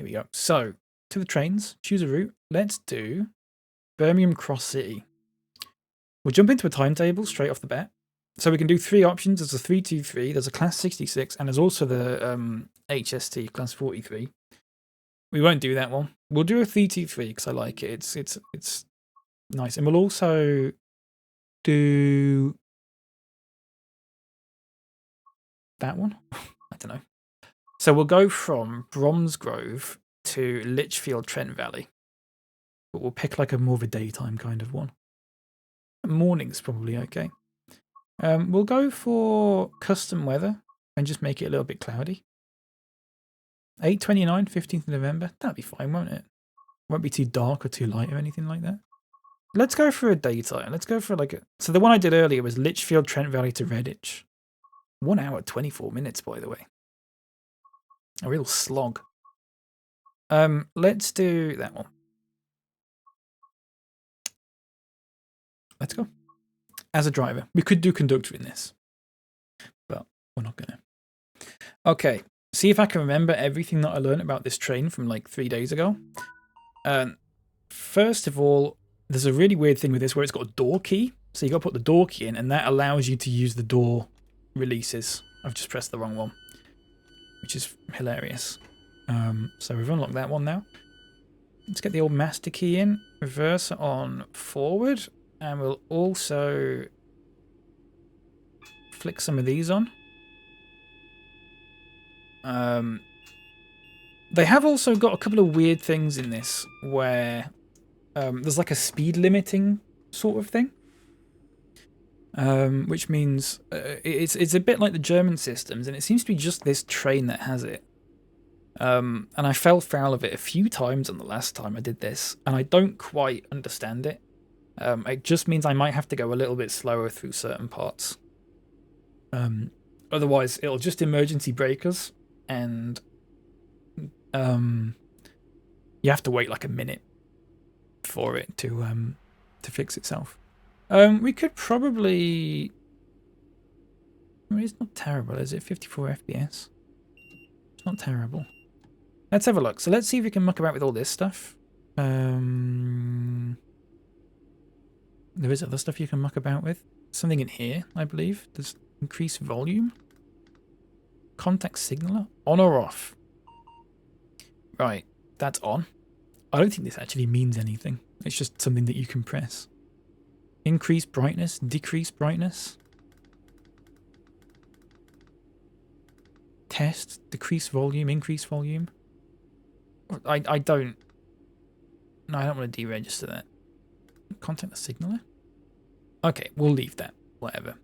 Here we go. So, to the trains, choose a route. Let's do Birmingham Cross City. We'll jump into a timetable straight off the bat. So we can do 3 options. There's a 323, there's a Class 66, and there's also the HST, Class 43. We won't do that one. We'll do a 323 because I like it. It's nice. And we'll also do that one. I don't know. So we'll go from Bromsgrove to Lichfield, Trent Valley. But we'll pick like a more of a daytime kind of one. Morning's probably okay. We'll go for custom weather and just make it a little bit cloudy. 8:29, 15th of November. That'll be fine, won't it? Won't be too dark or too light or anything like that. Let's go for a daytime. Let's go for like a... So the one I did earlier was Lichfield, Trent Valley to Redditch. 1 hour, 24 minutes, by the way. A real slog. Let's do that one. Let's go. As a driver. We could do conductor in this. But we're not going to. Okay. See if I can remember everything that I learned about this train from like 3 days ago. First of all, there's a really weird thing with this where it's got a door key. So you got to put the door key in and that allows you to use the door releases. I've just pressed the wrong one. Which is hilarious. So we've unlocked that one now. Let's get the old master key in. Reverse on forward. And we'll also flick some of these on. They have also got a couple of weird things in this where there's like a speed limiting sort of thing. Which means it's a bit like the German systems, and it seems to be just this train that has it. And I fell foul of it a few times on the last time I did this, and I don't quite understand it. It just means I might have to go a little bit slower through certain parts. Otherwise, it'll just emergency brake us, and you have to wait like a minute for it to fix itself. We could probably... I mean, it's not terrible, is it? 54 FPS. It's not terrible. Let's have a look. So let's see if we can muck about with all this stuff. There is other stuff you can muck about with. Something in here, I believe. There's increased volume. Contact signaler. On or off? Right, that's on. I don't think this actually means anything. It's just something that you can press. Increase brightness, decrease brightness. Test, decrease volume, increase volume. I don't... No, I don't want to deregister that. Contact the signaler? Okay, we'll leave that. Whatever.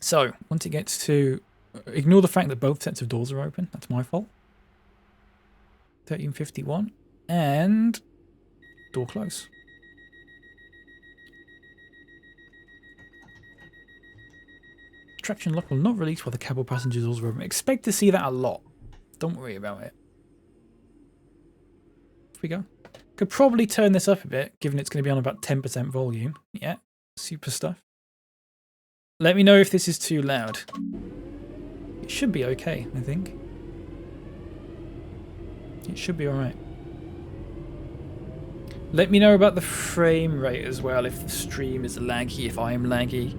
So, once it gets to... Ignore the fact that both sets of doors are open. That's my fault. 1351. And... Door close. Traction lock will not release while the cab or passenger doors are open. Expect to see that a lot. Don't worry about it. Here we go. Could probably turn this up a bit, given it's going to be on about 10% volume. Yeah, super stuff. Let me know if this is too loud. It should be okay, I think. It should be alright. Let me know about the frame rate as well, if the stream is laggy, if I am laggy.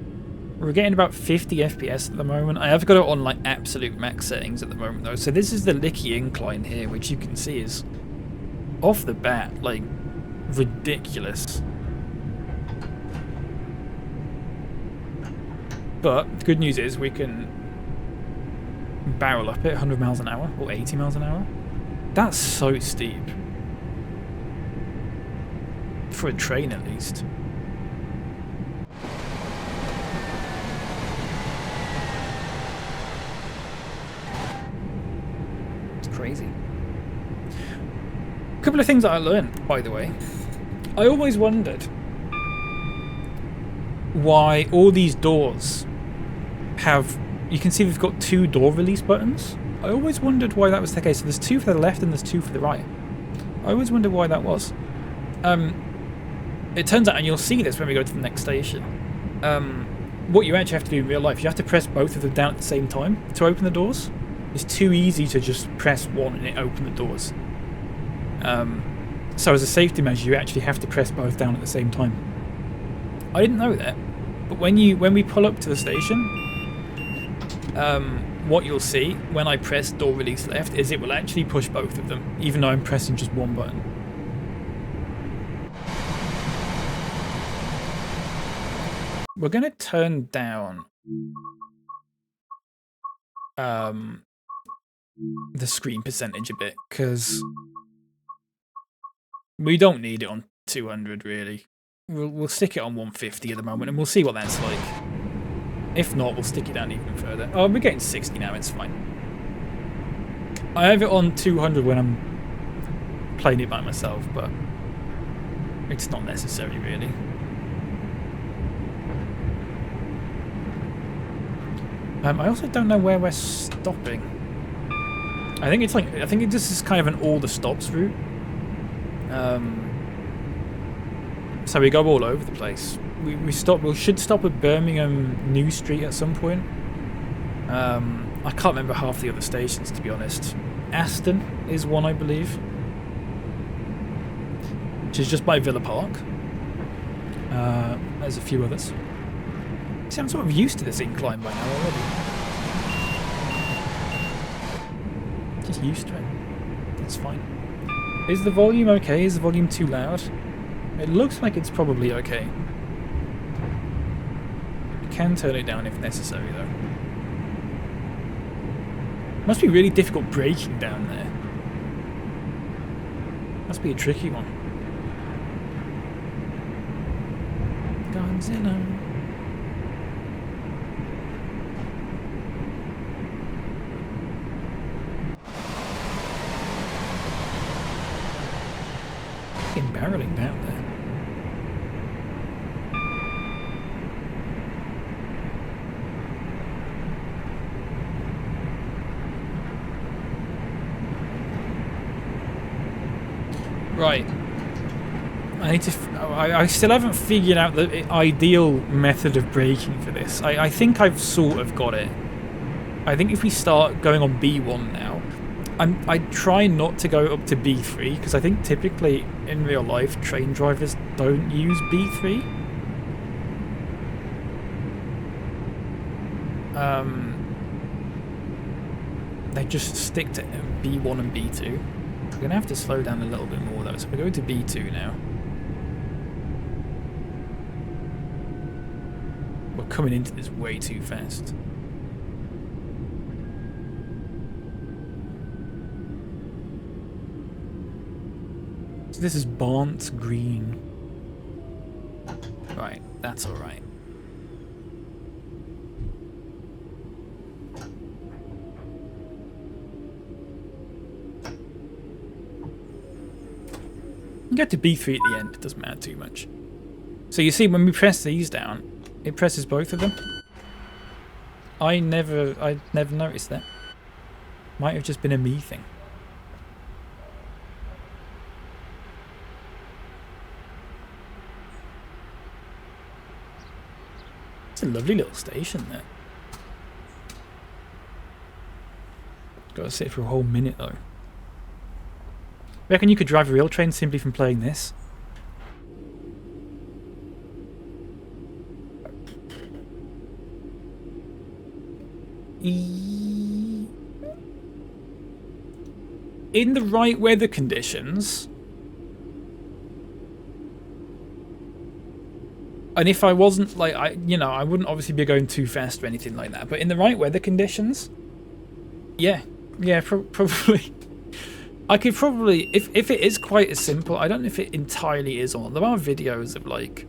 We're getting about 50 FPS at the moment. I have got it on like absolute max settings at the moment though. So this is the Licky incline here, which you can see is off the bat, like, ridiculous. But the good news is we can barrel up it 100 miles an hour or 80 miles an hour. That's so steep. For a train at least. Crazy. A couple of things that I learned, by the way. I always wondered why all these doors have... You can see they've got 2 door release buttons. I always wondered why that was the case. So there's 2 for the left and there's 2 for the right. I always wondered why that was. It turns out, and you'll see this when we go to the next station, what you actually have to do in real life, you have to press both of them down at the same time to open the doors. It's too easy to just press one and it open the doors. So as a safety measure, you actually have to press both down at the same time. I didn't know that, but when we pull up to the station, what you'll see when I press door release left is it will actually push both of them, even though I'm pressing just one button. We're going to turn down the screen percentage a bit, because we don't need it on 200 really. We'll stick it on 150 at the moment, and we'll see what that's like. If not, we'll stick it down even further. Oh, we're getting 60 now, it's fine. I have it on 200 when I'm playing it by myself, but it's not necessary really. I also don't know where we're stopping. I think this is kind of an all the stops route. So we go all over the place. We should stop at Birmingham New Street at some point. I can't remember half the other stations, to be honest. Aston is one, I believe, which is just by Villa Park. There's a few others. See, I'm sort of used to this incline by now already. Just used to it. That's fine. Is the volume okay? Is the volume too loud? It looks like it's probably okay. You can turn it down if necessary, though. Must be really difficult braking down there. Must be a tricky one. Godzilla. Barreling down there. Right. I need to. I still haven't figured out the ideal method of braking for this. I think I've sort of got it. I think if we start going on B1 now, I try not to go up to B3 because I think typically in real life train drivers don't use B3. They just stick to B1 and B2. We're going to have to slow down a little bit more though, so we're going to B2 now. We're coming into this way too fast. So this is Barnes Green. Right, that's alright. You get to B3 at the end, it doesn't matter too much. So you see, when we press these down, it presses both of them. I never noticed that. Might have just been a me thing. It's a lovely little station there. Gotta sit for a whole minute though. Reckon you could drive a real train simply from playing this? In the right weather conditions, and if I wasn't like I wouldn't obviously be going too fast or anything like that, but in the right weather conditions, yeah, probably. I could probably, if it is quite as simple, I don't know if it entirely is or not. There are videos of like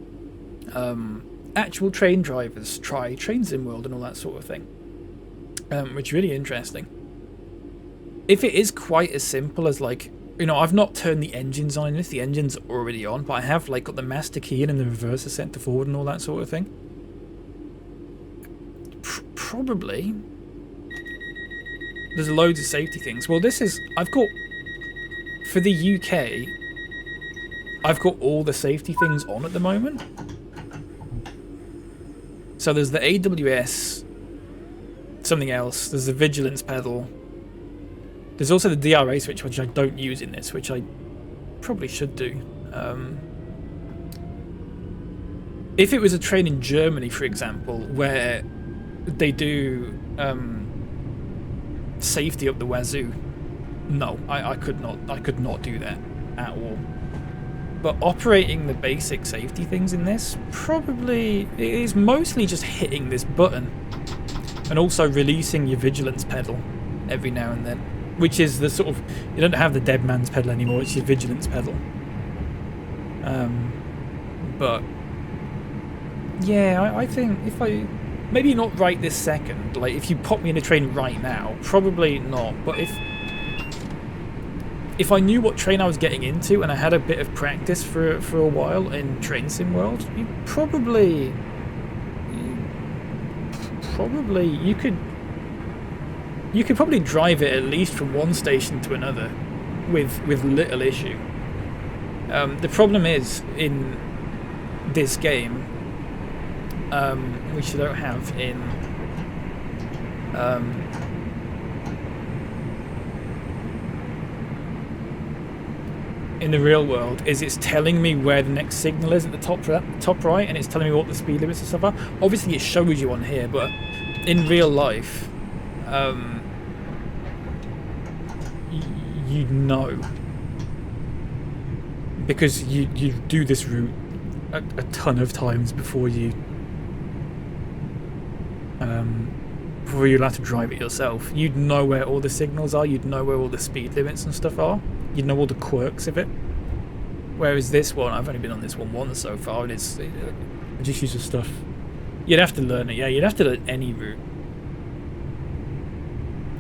actual train drivers try Train Sim World and all that sort of thing, which is really interesting. If it is quite as simple as like, I've not turned the engines on, if the engine's already on, but I have like got the master key in and the reverser set to forward and all that sort of thing. Probably. There's loads of safety things. Well, I've got, for the UK, I've got all the safety things on at the moment. So there's the AWS, something else, there's the vigilance pedal. There's also the DRA switch, which I don't use in this, which I probably should do. If it was a train in Germany, for example, where they do safety up the wazoo, no, I could not do that at all. But operating the basic safety things in this, probably it is mostly just hitting this button and also releasing your vigilance pedal every now and then, which is the sort of, you don't have the dead man's pedal anymore, it's your vigilance pedal. But yeah, I think if maybe not right this second, like if you pop me in a train right now, probably not, but if I knew what train I was getting into and I had a bit of practice for a while in Train Sim World, you could probably drive it at least from one station to another with little issue. The problem is in this game, which you don't have in the real world, is it's telling me where the next signal is at the top right, and it's telling me what the speed limits and stuff are. Obviously it shows you on here, but in real life, you know, because you do this route a ton of times before you're allowed to drive it yourself. You'd know where all the signals are, you'd know where all the speed limits and stuff are, you'd know all the quirks of it. Whereas this one, I've only been on this one once so far, and it's just use of stuff. You'd have to learn it, yeah, you'd have to learn any route.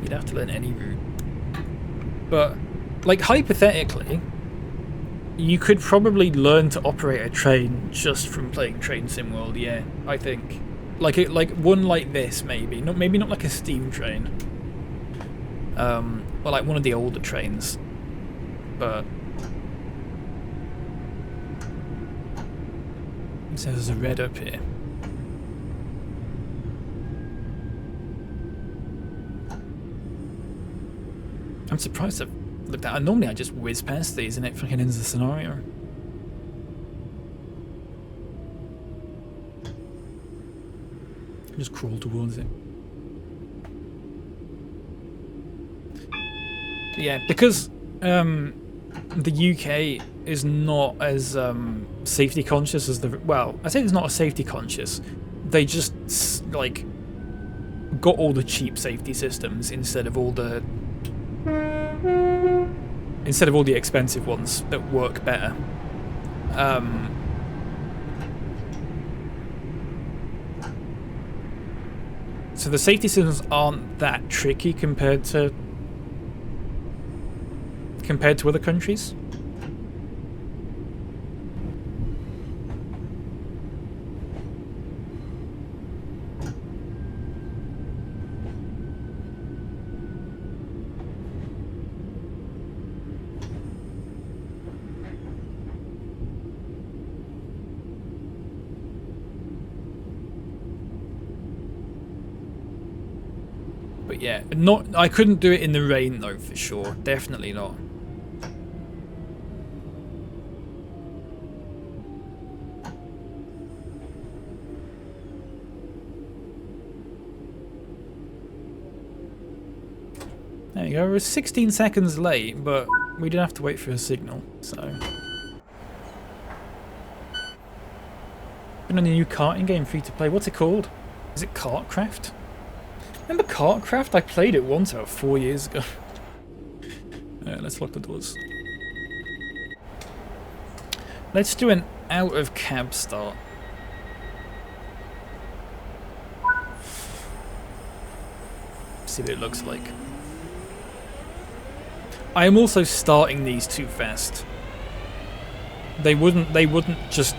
You'd have to learn any route. But, like, hypothetically, you could probably learn to operate a train just from playing Train Sim World, yeah, I think. Like one like this, maybe not like a steam train, or like one of the older trains, but it says there's a red up here. I'm surprised I've looked at it. Normally I just whiz past these and it fucking ends the scenario. Just crawl towards it. Yeah, because the UK is not as safety conscious as the... Well, I say it's not as safety conscious. They just, like, got all the cheap safety systems instead of all the expensive ones that work better. So the safety systems aren't that tricky compared to other countries. But yeah, I couldn't do it in the rain though, for sure. Definitely not. There you go, we're 16 seconds late, but we didn't have to wait for a signal, so. Been on a new karting game free to play. What's it called? Is it Kartcraft? Remember Kartcraft? I played it once about 4 years ago. Let's lock the doors. Let's do an out of cab start. See what it looks like. I am also starting these too fast. They wouldn't just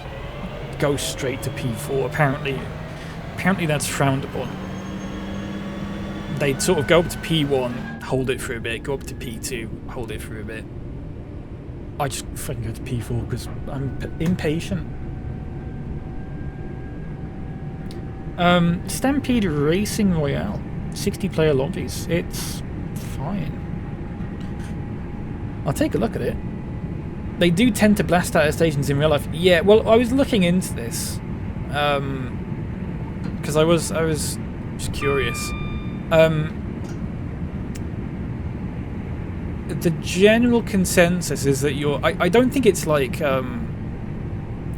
go straight to P4. Apparently that's frowned upon. They'd sort of go up to P1, hold it for a bit, go up to P2, hold it for a bit. I just fucking go to P4 because I'm impatient. Stampede Racing Royale. 60-player lobbies. It's fine. I'll take a look at it. They do tend to blast out of stations in real life. Yeah, well, I was looking into this because I was just curious. The general consensus is that I don't think it's like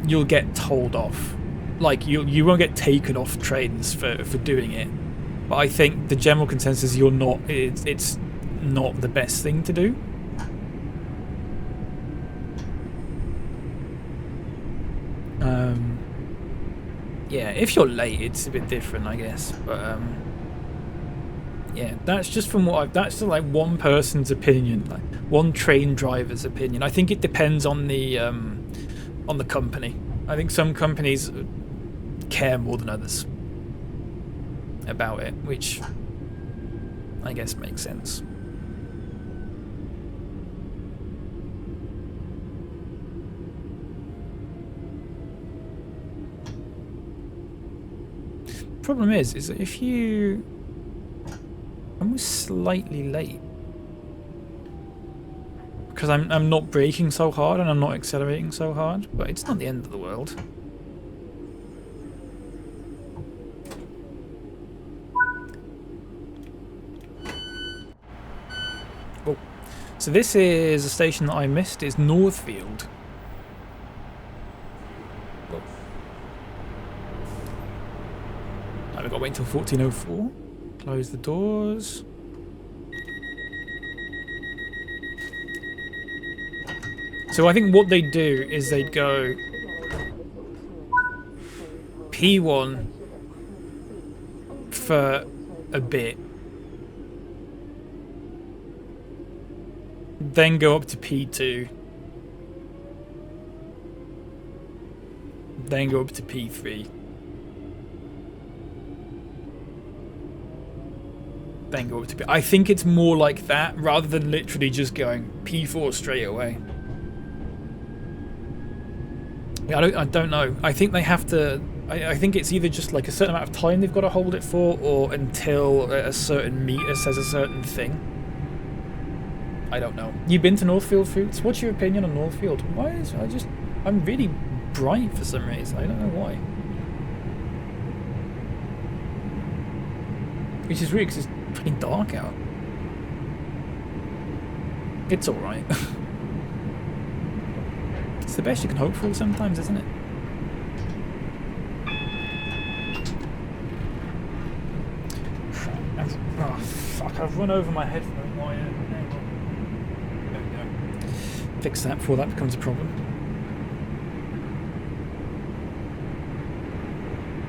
you'll get told off. Like you won't get taken off trains for doing it. But I think the general consensus is it's not the best thing to do. Yeah, if you're late, it's a bit different, I guess. But yeah, that's just from that's just like one person's opinion, like one train driver's opinion. I think it depends on the company. I think some companies care more than others about it, which I guess makes sense. Problem is that if I'm slightly late because I'm not braking so hard and I'm not accelerating so hard, but it's not the end of the world. Oh, so this is a station that I missed. It's Northfield. I've got to wait until 14:04. Close the doors. So I think what they do is they'd go P1 for a bit, then go up to P2, then go up to P3. Then go up to P. I think it's more like that rather than literally just going P4 straight away. I don't know. I think they have to. I think it's either just like a certain amount of time they've got to hold it for, or until a certain meter says a certain thing. I don't know. You been to Northfield Fruits? What's your opinion on Northfield? Why is I'm really bright for some reason. I don't know why. Which is weird because it's pretty dark out. It's alright. It's the best you can hope for sometimes, isn't it? Oh, fuck, I've run over my headphone wire. There we go. Fix that before that becomes a problem.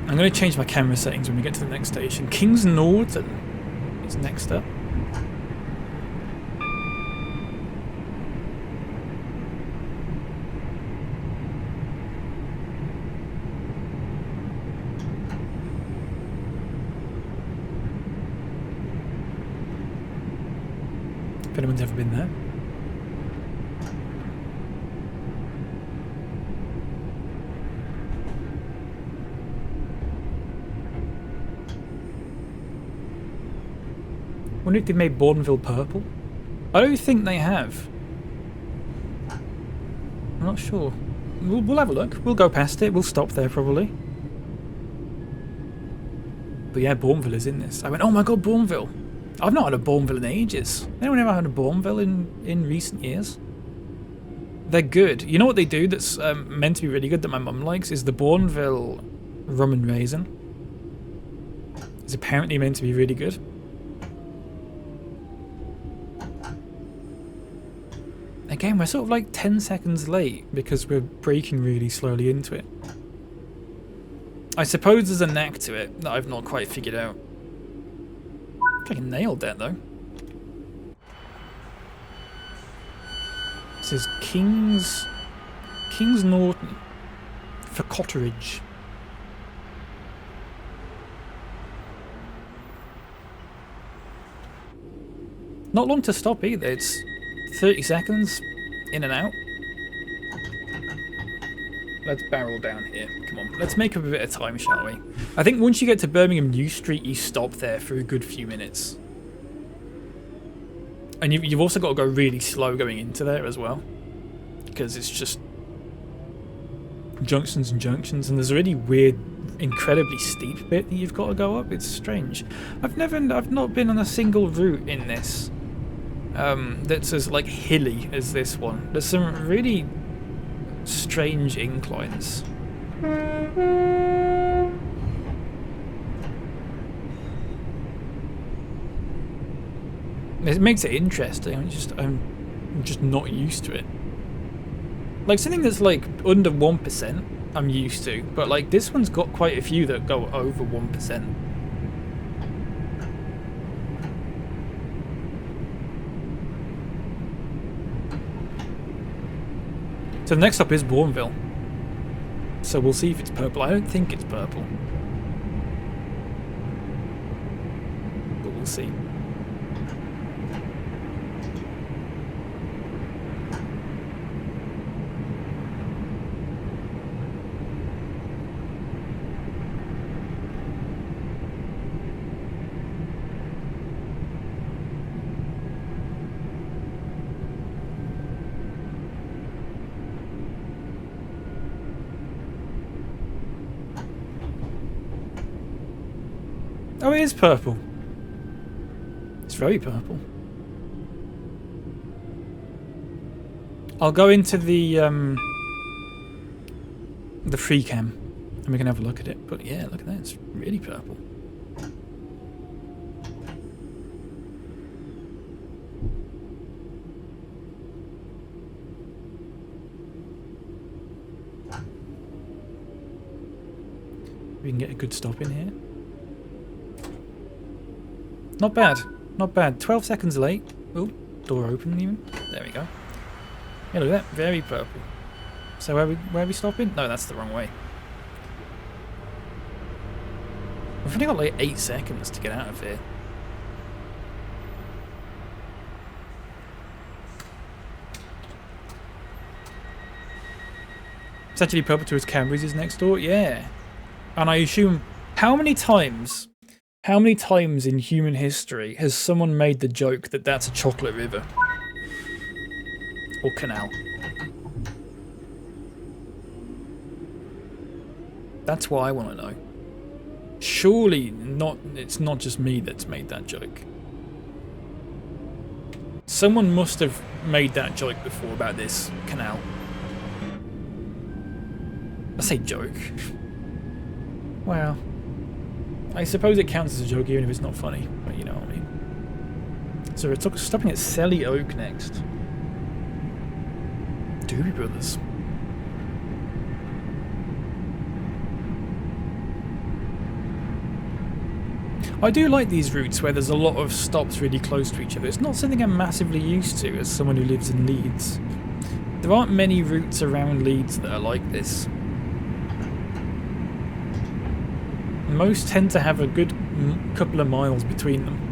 I'm going to change my camera settings when we get to the next station. Kings Norton is next up. If anyone's ever been there. I wonder if they made Bourneville purple. I don't think they have. I'm not sure. We'll have a look. We'll go past it. We'll stop there probably. But yeah, Bourneville is in this. I went, oh my god, Bourneville. I've not had a Bourneville in ages. Anyone ever had a Bourneville in recent years? They're good. You know what they do that's meant to be really good that my mum likes is the Bourneville rum and raisin. It's apparently meant to be really good. Again, we're sort of like 10 seconds late because we're braking really slowly into it. I suppose there's a knack to it that I've not quite figured out. I think I nailed that though. This is Kings Norton for Cotteridge. Not long to stop either. It's 30 seconds in and out. Let's barrel down here. Come on, let's make up a bit of time, shall we? I think once you get to Birmingham New Street, you stop there for a good few minutes. And you've also got to go really slow going into there as well. because it's just junctions and junctions, and there's a really weird, incredibly steep bit that you've got to go up. It's strange. I've not been on a single route in this that's as like hilly as this one. There's some really strange inclines. It makes it interesting. I'm just not used to it. Like something that's like under 1%, I'm used to, but like this one's got quite a few that go over 1%. So the next stop is Bourneville. So we'll see if it's purple. I don't think it's purple, but we'll see. Oh, it is purple. It's very purple. I'll go into the free cam and we can have a look at it. But yeah, look at that. It's really purple. We can get a good stop in here. Not bad, not bad. 12 seconds late. Oh, door open even. There we go. Yeah, look at that. Very purple. So where are we stopping? No, that's the wrong way. We've only got like 8 seconds to get out of here. It's actually purple to his Cadbury's is next door. Yeah. And I assume how many times in human history has someone made the joke that that's a chocolate river? Or canal? That's what I want to know. Surely it's not just me that's made that joke. Someone must have made that joke before about this canal. I say joke. Well, I suppose it counts as a joke even if it's not funny, but you know what I mean. So we're stopping at Selly Oak next. Doobie Brothers. I do like these routes where there's a lot of stops really close to each other. It's not something I'm massively used to as someone who lives in Leeds. There aren't many routes around Leeds that are like this. Most tend to have a good couple of miles between them.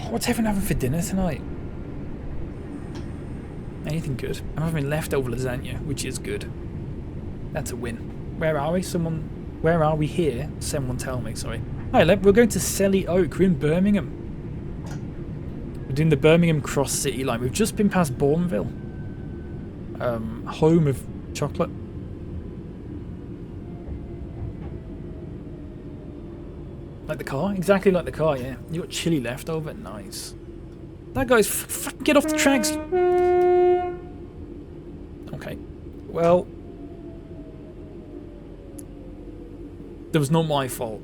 What's everyone having for dinner tonight? Anything good? I'm having leftover lasagna, which is good. That's a win. Where are we? Where are we here? Someone tell me, sorry. Hi, we're going to Selly Oak. We're in Birmingham. We're doing the Birmingham Cross City line. We've just been past Bourneville. Home of chocolate. Like the car? Exactly like the car, yeah. You got chili left over? Nice. That guy's fucking get off the tracks. Okay. Well, that was not my fault.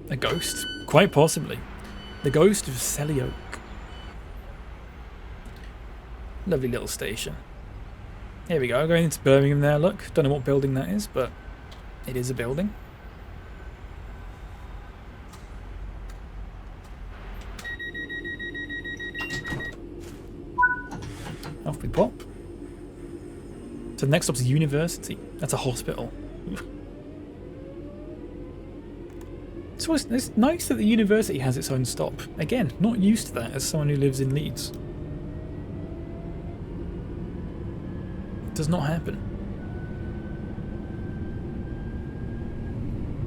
A ghost? Quite possibly. The ghost of Selly Oak. Lovely little station. Here we go, going into Birmingham there, look. Don't know what building that is, but it is a building. Off we pop. So the next stop's a university. That's a hospital. So it's nice that the university has its own stop. Again, not used to that as someone who lives in Leeds. It does not happen.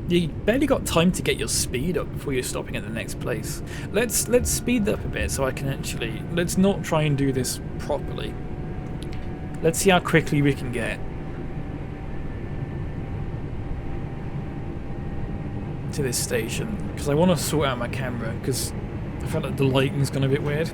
You barely got time to get your speed up before you're stopping at the next place. Let's speed up a bit so I can actually... Let's not try and do this properly. Let's see how quickly we can get to this station, because I want to sort out my camera, because I felt like the lighting's gone a bit weird.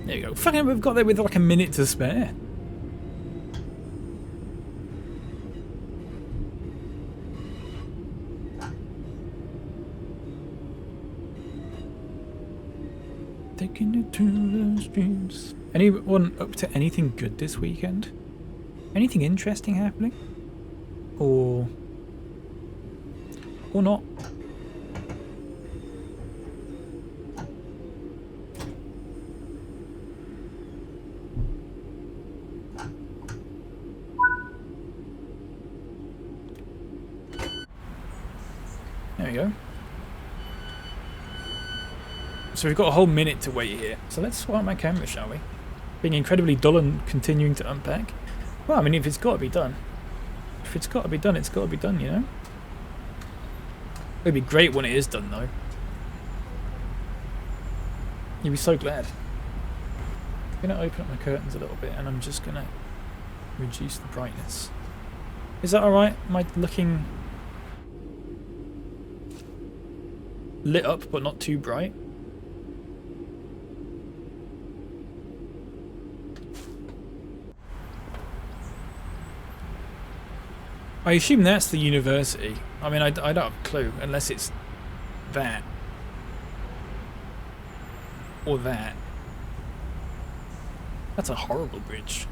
There you go. Fucking, we've got there with like a minute to spare. Taking it to the streets. Anyone up to anything good this weekend? Anything interesting happening? Or not? There we go. So we've got a whole minute to wait here. So let's swap out my camera, shall we? Being incredibly dull and continuing to unpack. Well, I mean, if it's got to be done. If it's got to be done, it's got to be done, you know? It'd be great when it is done, though. You'd be so glad. I'm going to open up my curtains a little bit, and I'm just going to reduce the brightness. Is that alright? Am I looking lit up, but not too bright? I assume that's the university. I mean, I don't have a clue, unless it's that. Or that. That's a horrible bridge.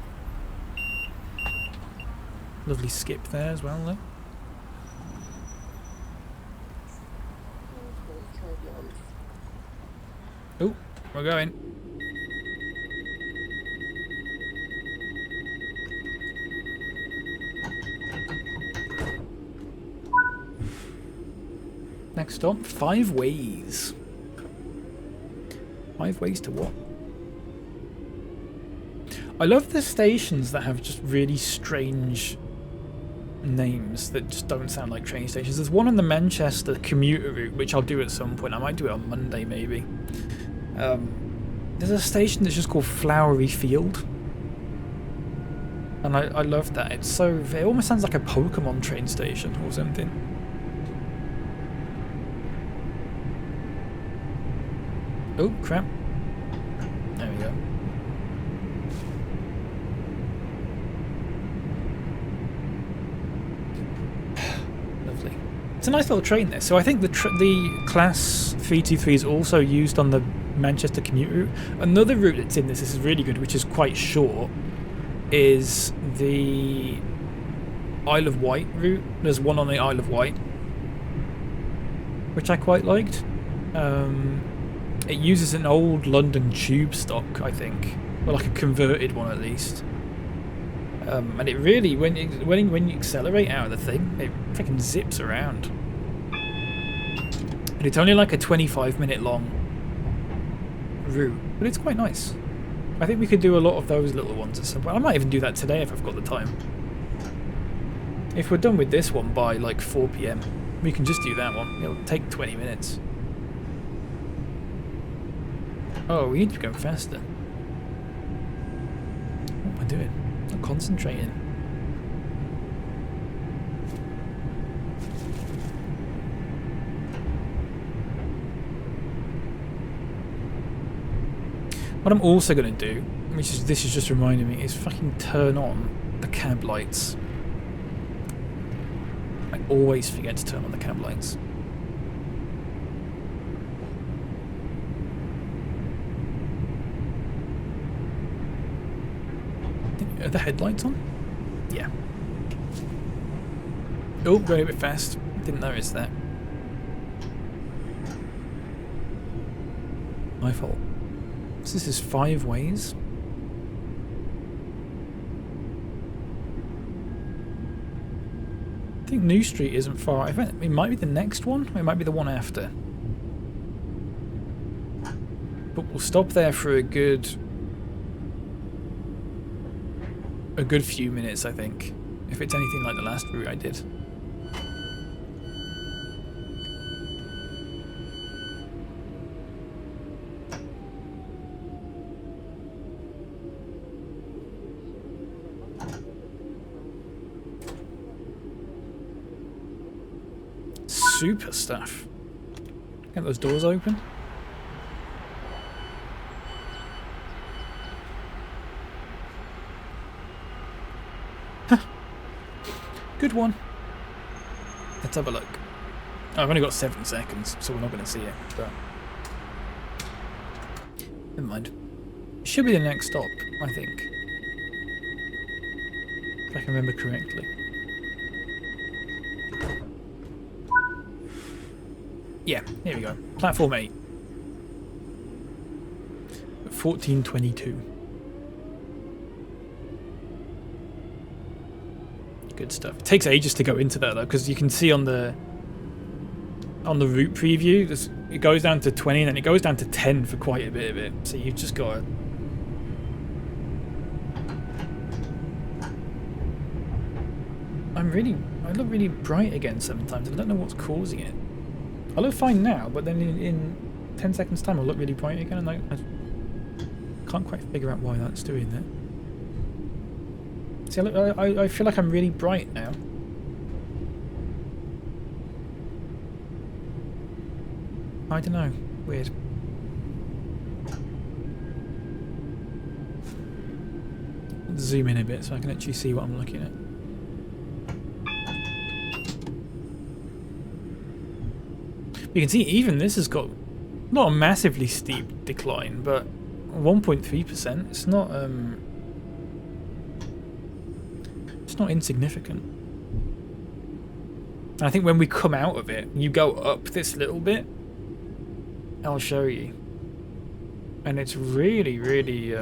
Lovely skip there as well, though. Oh, we're going. Next stop, 5 ways. 5 ways to what? I love the stations that have just really strange names that just don't sound like train stations. There's one on the Manchester commuter route, which I'll do at some point. I might do it on Monday, maybe. There's a station that's just called Flowery Field. And I love that. It's so... It almost sounds like a Pokemon train station or something. Oh, crap. There we go. Lovely. It's a nice little train there. So I think the Class 323 is also used on the Manchester commuter route. Another route that's in this is really good, which is quite short, is the Isle of Wight route. There's one on the Isle of Wight, which I quite liked. It uses an old London tube stock, I think, or like a converted one at least. And it really, when you accelerate out of the thing, it freaking zips around. And it's only like a 25-minute long route, but it's quite nice. I think we could do a lot of those little ones at some point. I might even do that today if I've got the time. If we're done with this one by like 4 PM, we can just do that one. It'll take 20 minutes. Oh, we need to be going faster. What am I doing? I'm concentrating. What I'm also going to do, which is this is just reminding me, is fucking turn on the cab lights. I always forget to turn on the cab lights. the headlights on? Yeah. Oh, going a bit fast. Didn't notice that. My fault. So this is 5 ways. I think New Street isn't far. I think it might be the next one, or it might be the one after. But we'll stop there for a good few minutes, I think. If it's anything like the last route I did. Super stuff. Get those doors open. Good one. Let's have a look. Oh, I've only got 7 seconds, so we're not going to see it. But never mind. It should be the next stop, I think. If I can remember correctly. Yeah, here we go. Platform 8. 1422. Good stuff. It takes ages to go into that though, because you can see on the route preview, it goes down to 20 and then it goes down to 10 for quite a bit of it. So you've just got to... I look really bright again sometimes. I don't know what's causing it. I look fine now, but then in 10 seconds time I'll look really bright again, and I can't quite figure out why that's doing that. See, I feel like I'm really bright now. I don't know. Weird. Let's zoom in a bit so I can actually see what I'm looking at. You can see even this has got not a massively steep decline, but 1.3%. It's not insignificant. And I think when we come out of it, you go up this little bit. I'll show you. And it's really, really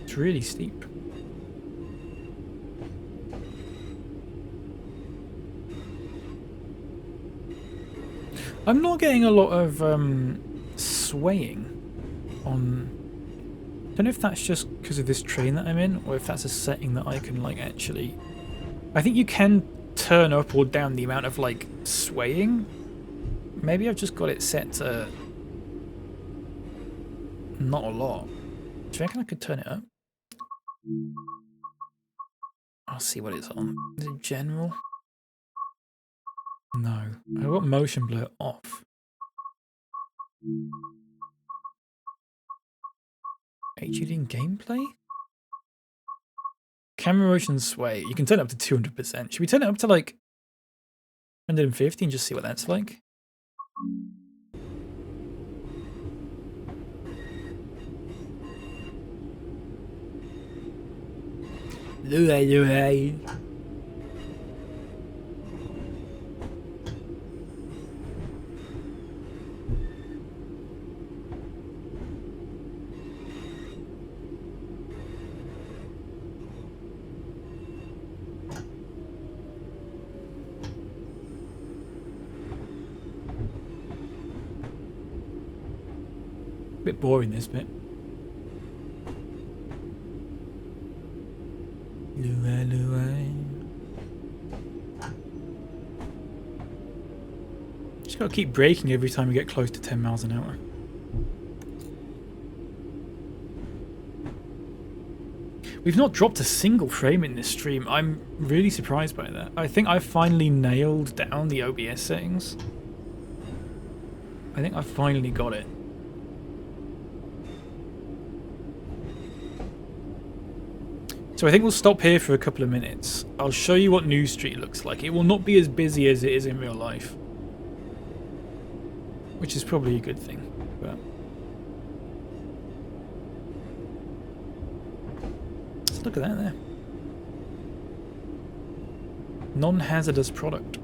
it's really steep. I'm not getting a lot of swaying on... I don't know if that's just because of this train that I'm in, or if that's a setting that I can like actually... I think you can turn up or down the amount of like swaying. Maybe I've just got it set to not a lot. Do you reckon I could turn it up? I'll see what it's on. Is it general? No. I've got motion blur off. HUD in gameplay? Camera motion sway. You can turn it up to 200%. Should we turn it up to like 150 and just see what that's like? Bit boring, this bit. Just gotta keep braking every time we get close to 10 miles an hour. We've not dropped a single frame in this stream. I'm really surprised by that. I think I finally nailed down the OBS settings. I think I finally got it. So I think we'll stop here for a couple of minutes. I'll show you what New Street looks like. It will not be as busy as it is in real life, which is probably a good thing. But let's look at that there. Non-hazardous product.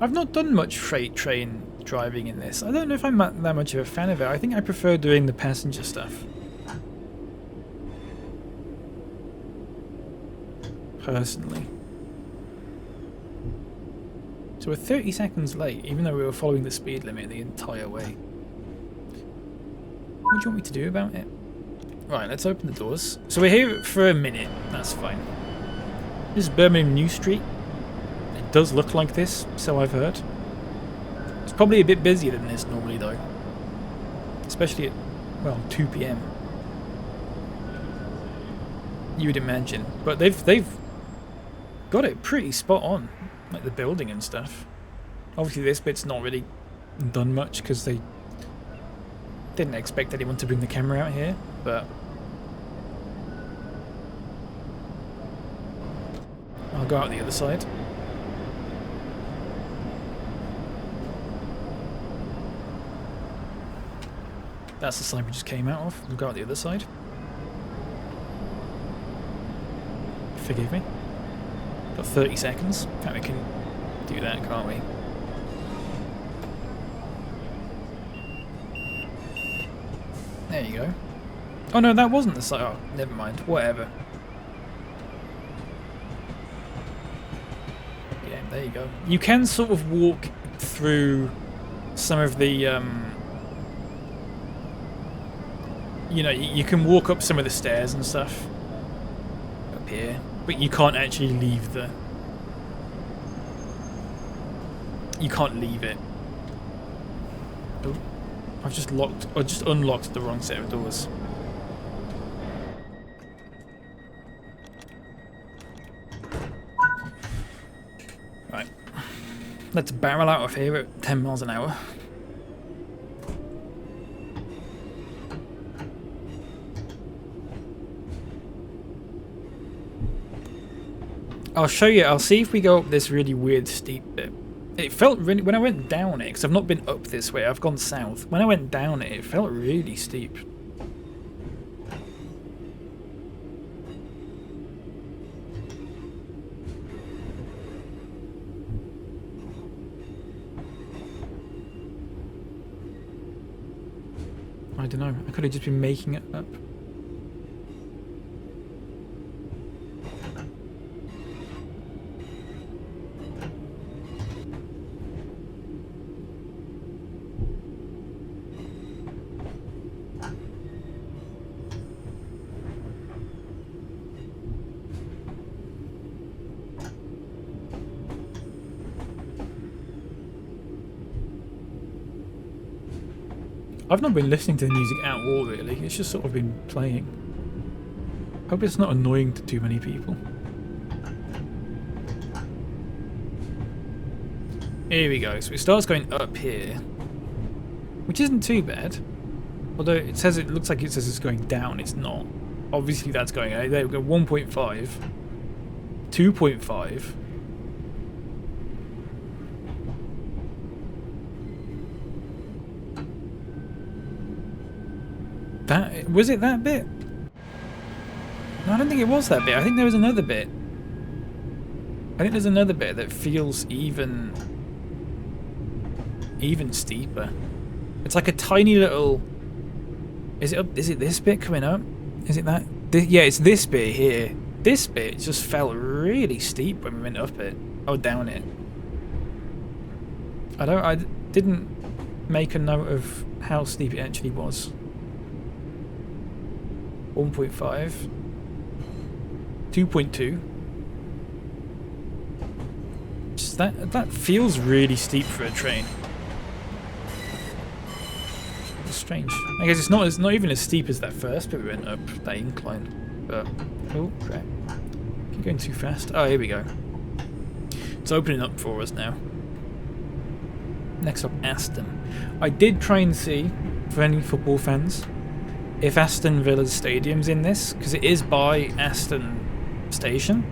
I've not done much freight train driving in this. I don't know if I'm that much of a fan of it. I think I prefer doing the passenger stuff. Personally. So we're 30 seconds late, even though we were following the speed limit the entire way. What do you want me to do about it? Right, let's open the doors. So we're here for a minute. That's fine. This is Birmingham New Street. It does look like this, so I've heard. It's probably a bit busier than this normally, though. Especially at, well, 2 PM. You would imagine. But they've got it pretty spot on. Like the building and stuff. Obviously this bit's not really done much because they didn't expect anyone to bring the camera out here, but I'll go out the other side. That's the side we just came out of. We'll go out the other side. Forgive me. Got 30 seconds. In fact, we can do that, can't we? There you go. Oh no, that wasn't the side. Oh, never mind. Whatever. Yeah, there you go. You can sort of walk through some of the, you know, you can walk up some of the stairs and stuff up here, but you can't actually leave the... You can't leave it. Oh, I've just locked, or just unlocked the wrong set of doors. Right. Let's barrel out of here at 10 miles an hour. I'll show you, I'll see if we go up this really weird steep bit. It felt really, when I went down it, because I've not been up this way, I've gone south. When I went down it, it felt really steep. I don't know, I could have just been making it up. I've not been listening to the music at all, really. It's just sort of been playing. Hope it's not annoying to too many people. Here we go. So it starts going up here, which isn't too bad. Although it says, it looks like it says it's going down. It's not. Obviously that's going. There we go. 1.5, 2.5. That, was it that bit? No, I don't think it was that bit. I think there was another bit. I think there's another bit that feels even steeper. It's like a tiny little... Is it up? Is it this bit coming up? Is it that? Yeah, it's this bit here. This bit just felt really steep when we went up it. Oh, down it. I didn't make a note of how steep it actually was. 1.5, 2.2. Just that feels really steep for a train. It's strange. I guess it's not even as steep as that first bit we went up that incline. But oh crap! Keep going too fast. Oh, here we go. It's opening up for us now. Next up, Aston. I did try and see, for any football fans, if Aston Villa's stadium's in this, because it is by Aston Station.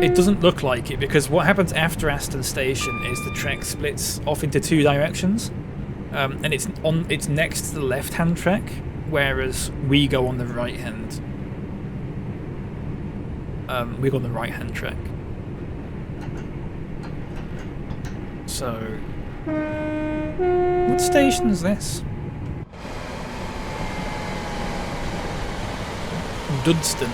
It doesn't look like it, because what happens after Aston Station is the track splits off into 2 directions, and it's next to the left-hand track, whereas we go on the right-hand. We go on the right-hand track. So, what station is this? Dudston.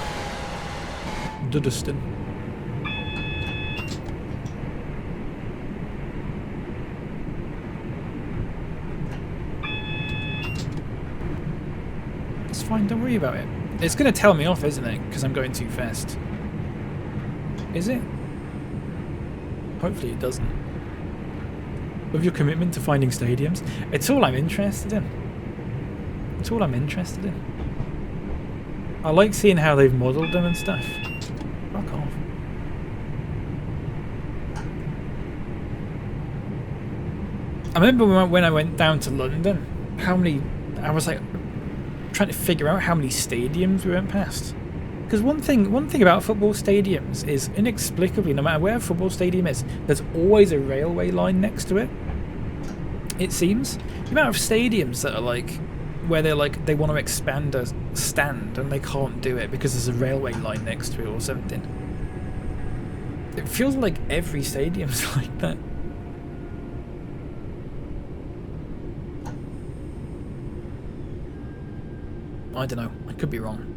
It's fine, don't worry about it. It's going to tell me off, isn't it? Because I'm going too fast. Is it? Hopefully it doesn't. With your commitment to finding stadiums, it's all I'm interested in. It's all I'm interested in. I like seeing how they've modelled them and stuff. Fuck off. I remember when I went down to London, I was like trying to figure out how many stadiums we went past. Because one thing about football stadiums is, inexplicably, no matter where a football stadium is, there's always a railway line next to it. It seems. The amount of stadiums that are like, where they want to expand a stand and they can't do it because there's a railway line next to it or something. It feels like every stadium's like that. I don't know. I could be wrong.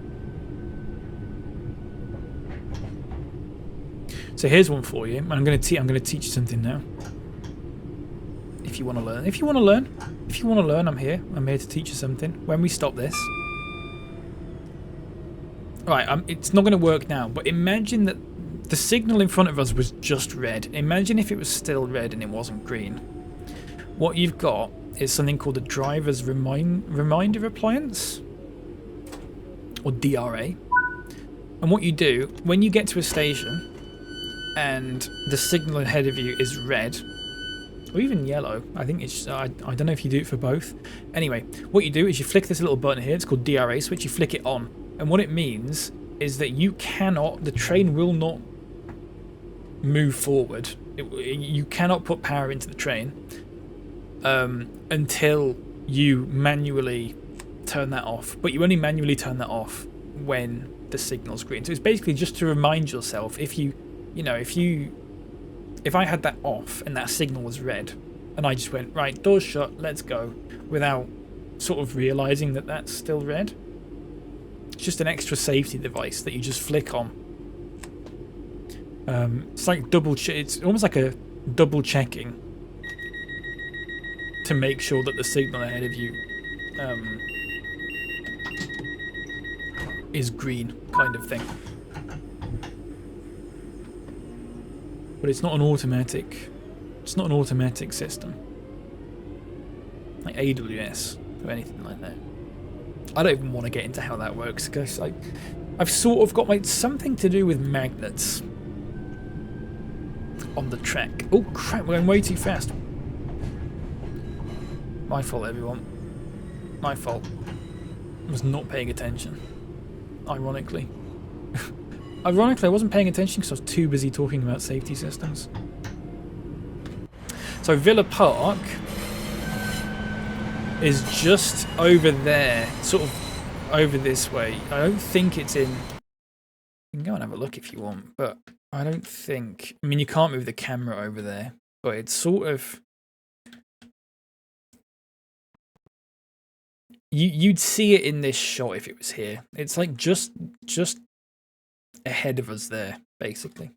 So here's one for you. I'm going to teach you something now. If you want to learn. If you want to learn, I'm here. I'm here to teach you something. When we stop this. Right, it's not going to work now, but imagine that the signal in front of us was just red. Imagine if it was still red and it wasn't green. What you've got is something called a driver's reminder appliance, or DRA. And what you do, when you get to a station and the signal ahead of you is red, or even yellow, I think it's, I don't know if you do it for both. Anyway, what you do is you flick this little button here, it's called DRA switch, you flick it on. And what it means is that the train will not move forward. You cannot put power into the train until you manually turn that off. But you only manually turn that off when the signal's green. So it's basically just to remind yourself, if I had that off and that signal was red and I just went, right, doors shut, let's go, without sort of realizing that that's still red. It's just an extra safety device that you just flick on. It's like it's almost like a double checking to make sure that the signal ahead of you is green, kind of thing. But it's not an automatic. It's not an automatic system like AWS or anything like that. I don't even want to get into how that works because I've sort of got something to do with magnets on the track. Oh crap, we're going way too fast. My fault, everyone. My fault. I was not paying attention. Ironically. Ironically, I wasn't paying attention because I was too busy talking about safety systems. So Villa Park is just over there, sort of over this way. I don't think it's in... You can go and have a look if you want, but I don't think... I mean, you can't move the camera over there, but it's sort of... You'd see it in this shot if it was here. It's like just ahead of us there, basically.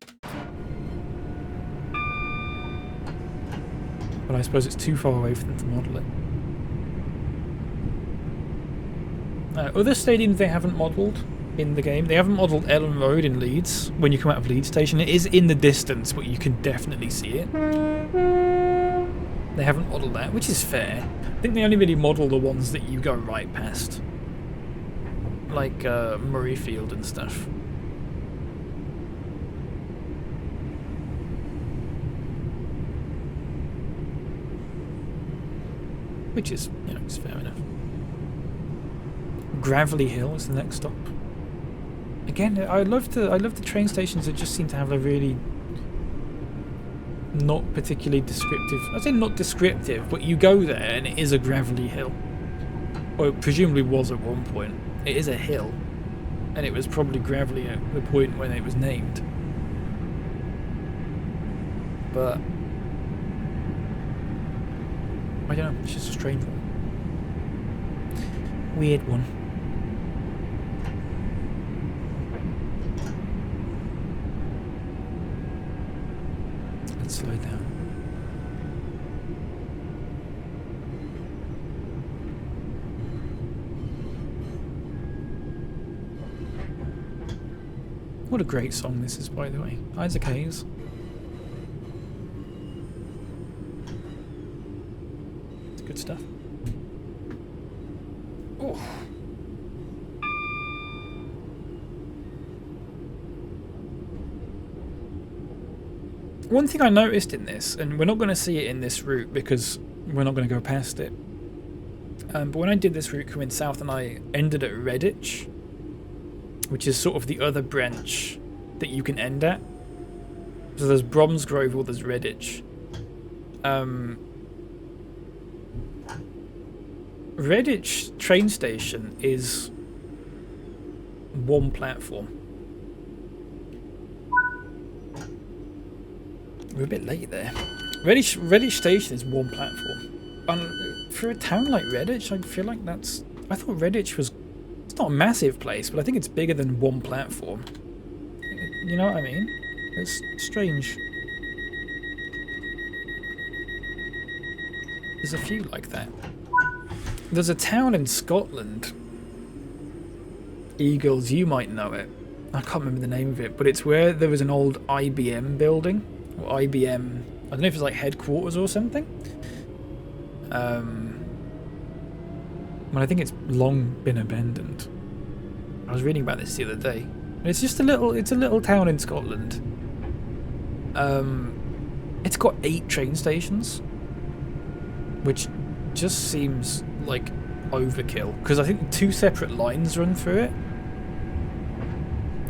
But I suppose it's too far away for them to model it. Other stadiums they haven't modelled in the game. They haven't modelled Ellen Road in Leeds. When you come out of Leeds Station, it is in the distance, but you can definitely see it. They haven't modelled that, which is fair. I think they only really model the ones that you go right past. Like Murrayfield and stuff. which is, you know, it's fair enough. Gravelly Hill is the next stop. Again, I love the train stations that just seem to have a really not particularly descriptive. I say not descriptive, but you go there and it is a gravelly hill. Or it presumably was at one point. It is a hill, and it was probably gravelly at the point when it was named. But I don't know. It's just a strange one. Weird one. Let's slow down. What a great song this is, by the way. Isaac Hayes. It's good stuff. Oh. One thing I noticed in this, and we're not going to see it in this route because we're not going to go past it, but when I did this route coming south and I ended at Redditch, which is sort of the other branch that you can end at. So there's Bromsgrove or there's Redditch. Redditch train station is one platform. We're a bit late there. Redditch station is one platform. And for a town like Redditch, I feel like that's... I thought Redditch was... It's not a massive place, but I think it's bigger than one platform. You know what I mean? It's strange. There's a few like that. There's a town in Scotland. Eagles, you might know it. I can't remember the name of it, but it's where there was an old IBM building. Or IBM, I don't know if it's like headquarters or something. Well, I think it's long been abandoned. I was reading about this the other day. It's just a little town in Scotland. It's got 8 train stations, which just seems like overkill because I think 2 separate lines run through it.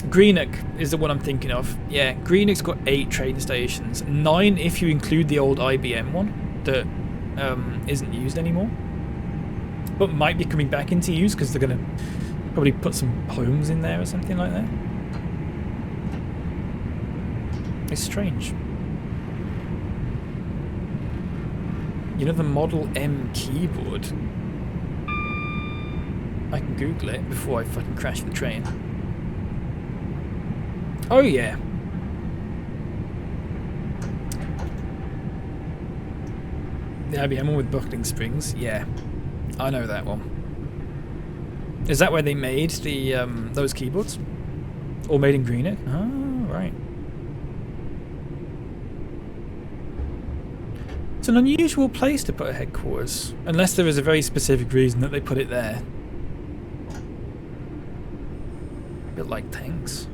Greenock is the one I'm thinking of. Yeah, Greenock's got 8 train stations. 9 if you include the old IBM one that isn't used anymore, but might be coming back into use because they're going to probably put some homes in there or something like that. It's strange. You know the Model M keyboard? I can Google it before I fucking crash the train. Oh yeah. The IBM one with buckling springs? Yeah. I know that one. Is that where they made the those keyboards? All made in Greenock? Oh, right. It's an unusual place to put a headquarters, unless there is a very specific reason that they put it there. A bit like tanks.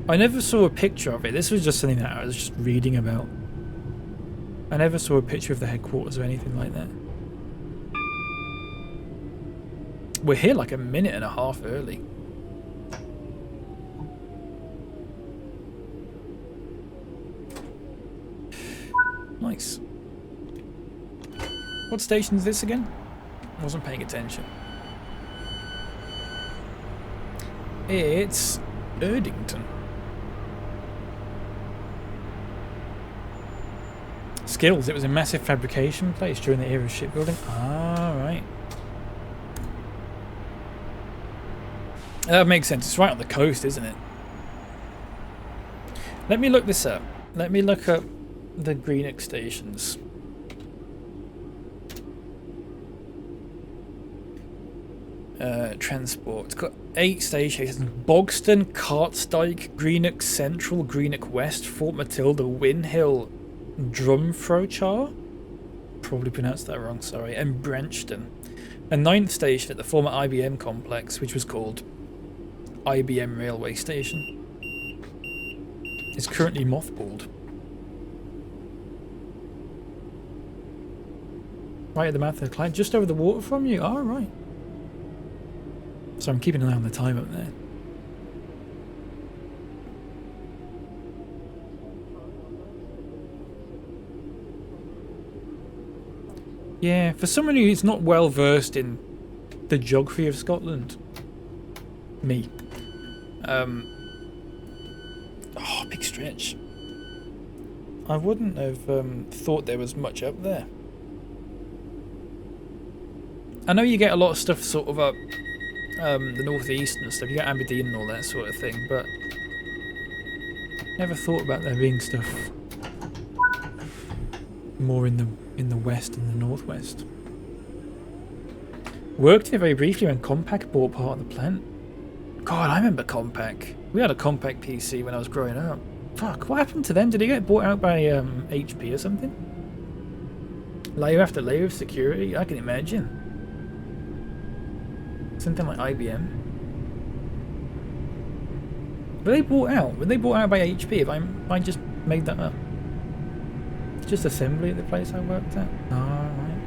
I never saw a picture of it. This was just something that I was just reading about. I never saw a picture of the headquarters or anything like that. We're here like a minute and a half early. Nice. What station is this again? I wasn't paying attention. It's Erdington. Skills. It was a massive fabrication place during the era of shipbuilding. Ah, right. That makes sense. It's right on the coast, isn't it? Let me look this up. Let me look up the Greenock stations. Transport. It's got 8 stations. Bogston, Cartstike, Greenock Central, Greenock West, Fort Matilda, Winhill, Drumfrochar. Probably pronounced that wrong, sorry. And Branchton. A 9th station at the former IBM complex, which was called IBM Railway Station. It's currently mothballed. Right at the mouth of the Clyde, just over the water from you. Oh, right. So I'm keeping an eye on the time up there. Yeah, for someone who's not well versed in the geography of Scotland, me. Oh, big stretch. I wouldn't have thought there was much up there. I know you get a lot of stuff sort of up the northeast and stuff. You get Aberdeen and all that sort of thing, but never thought about there being stuff more in the west and the northwest. Worked here very briefly when Compaq bought part of the plant. God, I remember Compaq. We had a Compaq PC when I was growing up. Fuck, what happened to them? Did it get bought out by HP or something? Layer after layer of security, I can imagine. Something like IBM. Were they bought out? Were they bought out by HP? If I just made that up. It's just assembly at the place I worked at. Oh, right.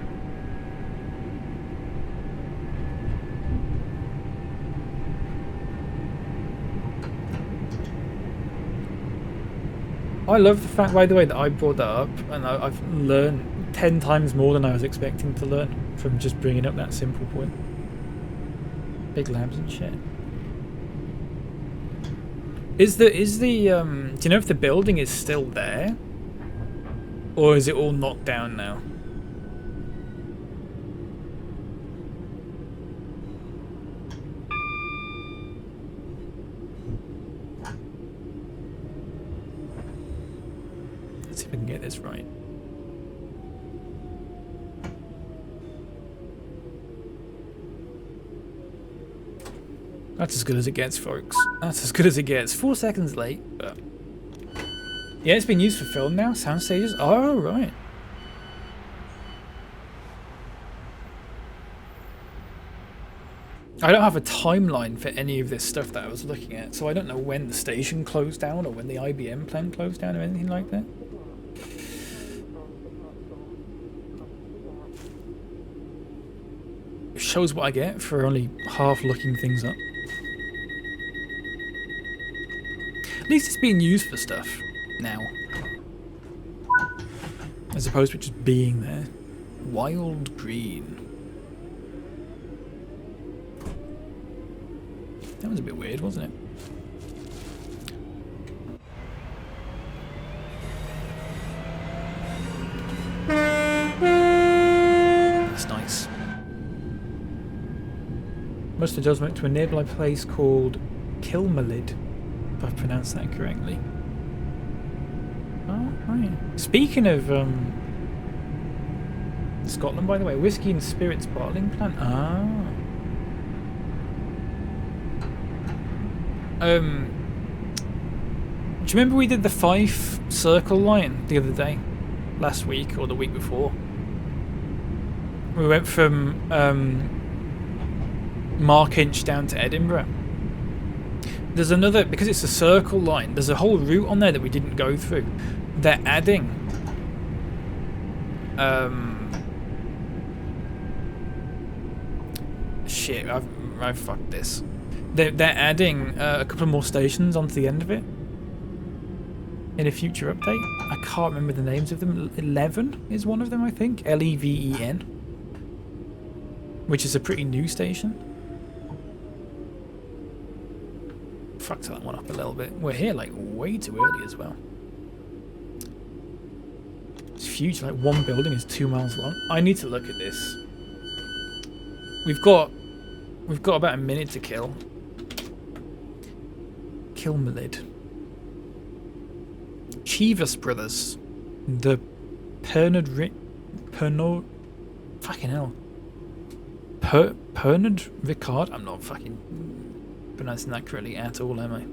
I love the fact, by the way, that I brought that up, and I've learned 10 times more than I was expecting to learn from just bringing up that simple point. Big labs and shit. Is the do you know if the building is still there, or is it all knocked down now? Let's see if I can get this right. That's as good as it gets, folks. That's as good as it gets. 4 seconds late, but yeah, it's been used for film now. Sound stages. Oh, right. I don't have a timeline for any of this stuff that I was looking at, so I don't know when the station closed down or when the IBM plant closed down or anything like that. It shows what I get for only half looking things up. At least it's being used for stuff now, as opposed to just being there. Wild green. That was a bit weird, wasn't it? That's nice. Most adjustment to a nearby place called Kilmalid, if I've pronounced that correctly. Oh, right. Speaking of Scotland, by the way, whiskey and spirits bottling plant. Ah. Do you remember we did the Fife Circle line the other day? Last week or the week before? We went from Markinch down to Edinburgh. There's another, because it's a circle line, there's a whole route on there that we didn't go through. They're adding shit, I've fucked this. They're adding a couple more stations onto the end of it in a future update. I can't remember the names of them. 11 is one of them, I think. Leven, which is a pretty new station. Fucked that one up a little bit. We're here like way too early as well. It's huge. Like one building is 2 miles long. I need to look at this. We've got about a minute to kill. Kilmalid. Chivas Brothers. The Pernod fucking hell. Pernod Ricard? I'm not fucking pronouncing that correctly at all, am I?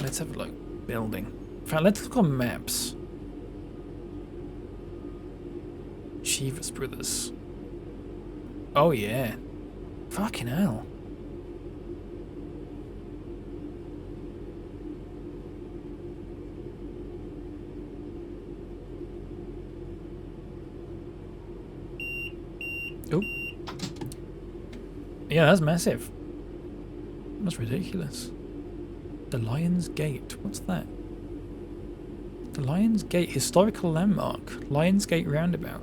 Let's have a look. Building. In fact, let's look on maps. Chivas Brothers. Oh yeah. Fucking hell. Oh. Yeah, that's massive. That's ridiculous. The Lion's Gate. What's that? The Lion's Gate. Historical landmark. Lion's Gate roundabout.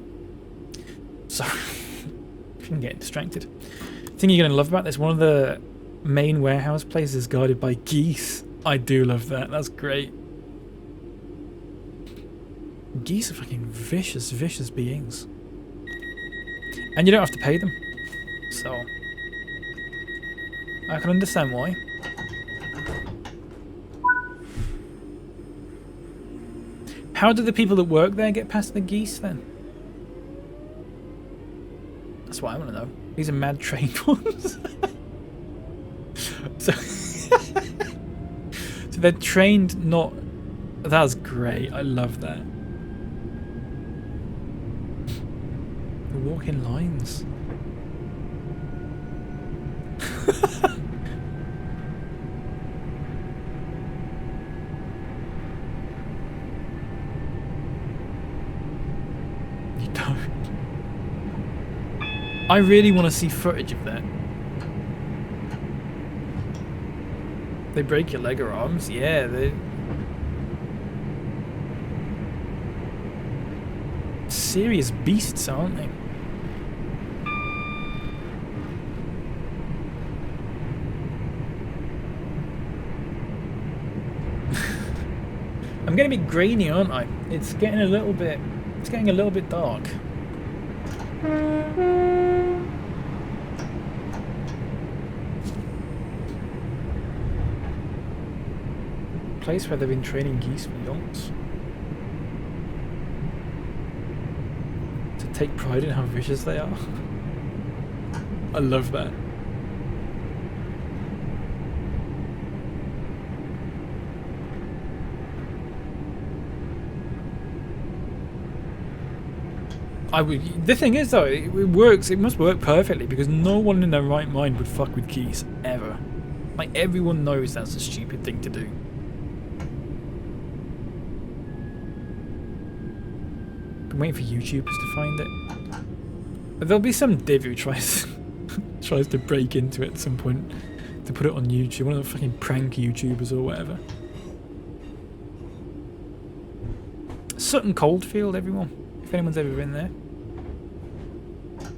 Sorry. I'm getting distracted. The thing you're going to love about this, one of the main warehouse places is guarded by geese. I do love that. That's great. Geese are fucking vicious, vicious beings. And you don't have to pay them. So I can understand why. How do the people that work there get past the geese then? That's what I want to know. These are mad trained ones. So, so they're trained not... That's great. I love that. They walk in lines. You don't. I really want to see footage of that. They break your leg or arms? Yeah, they... Serious beasts, aren't they? I'm getting a bit grainy, aren't I? It's getting a little bit... It's getting a little bit dark. Place where they've been training geese for yonks. To take pride in how vicious they are. I love that. The thing is though, it works, it must work perfectly because no one in their right mind would fuck with geese, ever. Like everyone knows that's a stupid thing to do. I'm waiting for YouTubers to find it. But there'll be some div who tries to break into it at some point to put it on YouTube, one of the fucking prank YouTubers or whatever. Sutton Coldfield, everyone. If anyone's ever been there.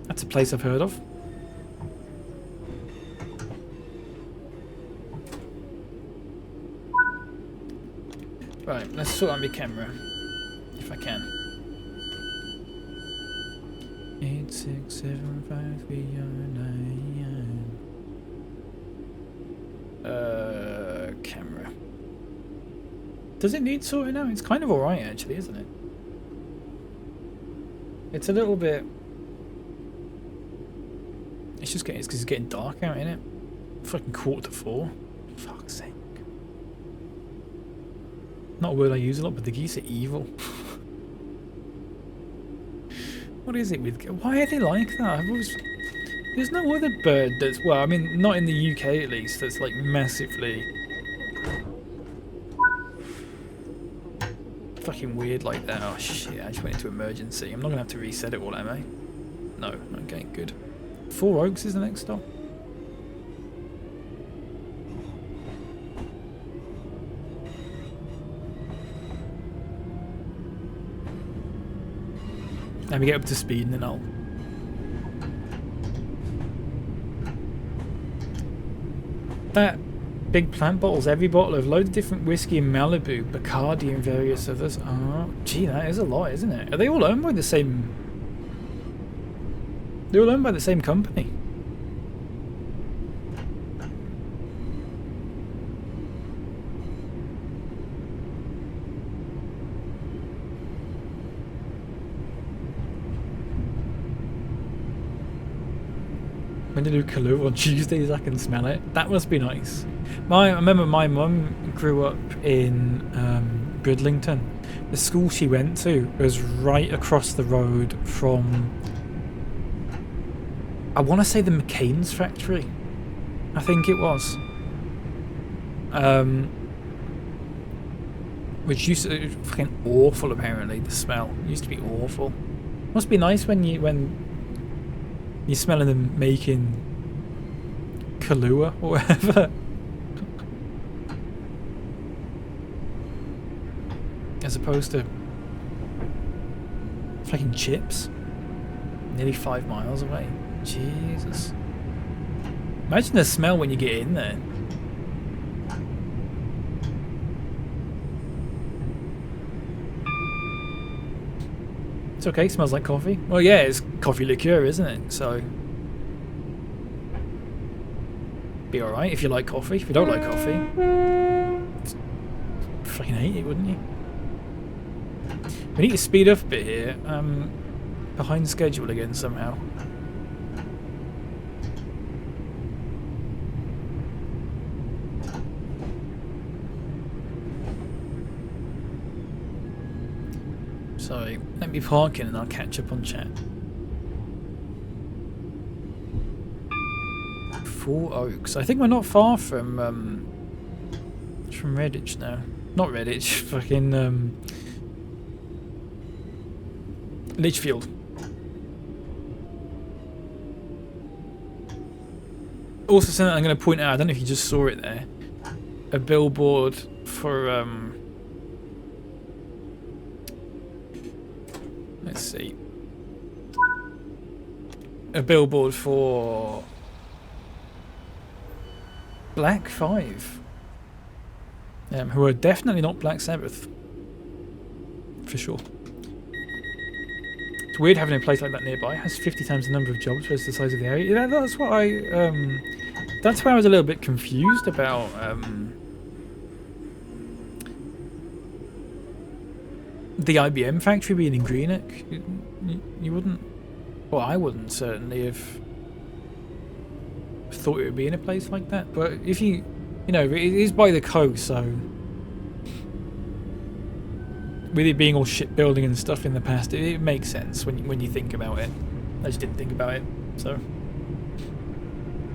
That's a place I've heard of. Right, let's sort out my camera. If I can. 8, 6, 7, 5, 3, 9. Camera. Does it need sorting out? It's kind of alright actually, isn't it? It's a little bit... It's just getting... It's because it's getting dark out, innit? Fucking 3:45. Fuck's sake. Not a word I use a lot, but the geese are evil. What is it with... Why are they like that? I've always... There's no other bird that's... Well, I mean, not in the UK at least, that's like massively... fucking weird like that. Oh shit, I just went into emergency. I'm not going to have to reset it all, am I? No. Okay, good. 4 Oaks is the next stop. Let me get up to speed and then I'll... That big plant bottles, every bottle of loads of different whiskey in Malibu, Bacardi and various others. Oh, gee, that is a lot, isn't it? Are they all owned by the same... They're all owned by the same company. When you do Kahlua on Tuesdays, I can smell it. That must be nice. I remember my mum grew up in Bridlington. The school she went to was right across the road from, I want to say the McCain's factory. I think it was. Which used to be fucking awful apparently, the smell. It used to be awful. Must be nice when You're smelling them making Kahlua or whatever. As opposed to fucking chips. Nearly 5 miles away. Jesus. Imagine the smell when you get in there. It's okay, smells like coffee. Well, yeah, it's coffee liqueur, isn't it? So be alright if you like coffee. If you don't like coffee, fucking hate it, wouldn't you? We need to speed up a bit here. Behind schedule again somehow. Sorry, let me park in and I'll catch up on chat. 4 Oaks. I think we're not far from Redditch now. Not Redditch, fucking Lichfield. Also, something I'm going to point out, I don't know if you just saw it there, a billboard for, let's see, a billboard for Black 5, who are definitely not Black Sabbath, for sure. It's weird having a place like that nearby. It has 50 times the number of jobs versus the size of the area. Yeah, that's what that's where I was a little bit confused about the IBM factory being in Greenock. You wouldn't, well, I wouldn't certainly have thought it would be in a place like that. But if you know, it is by the coast, so with it being all shipbuilding and stuff in the past, it makes sense when you think about it. I just didn't think about it, so.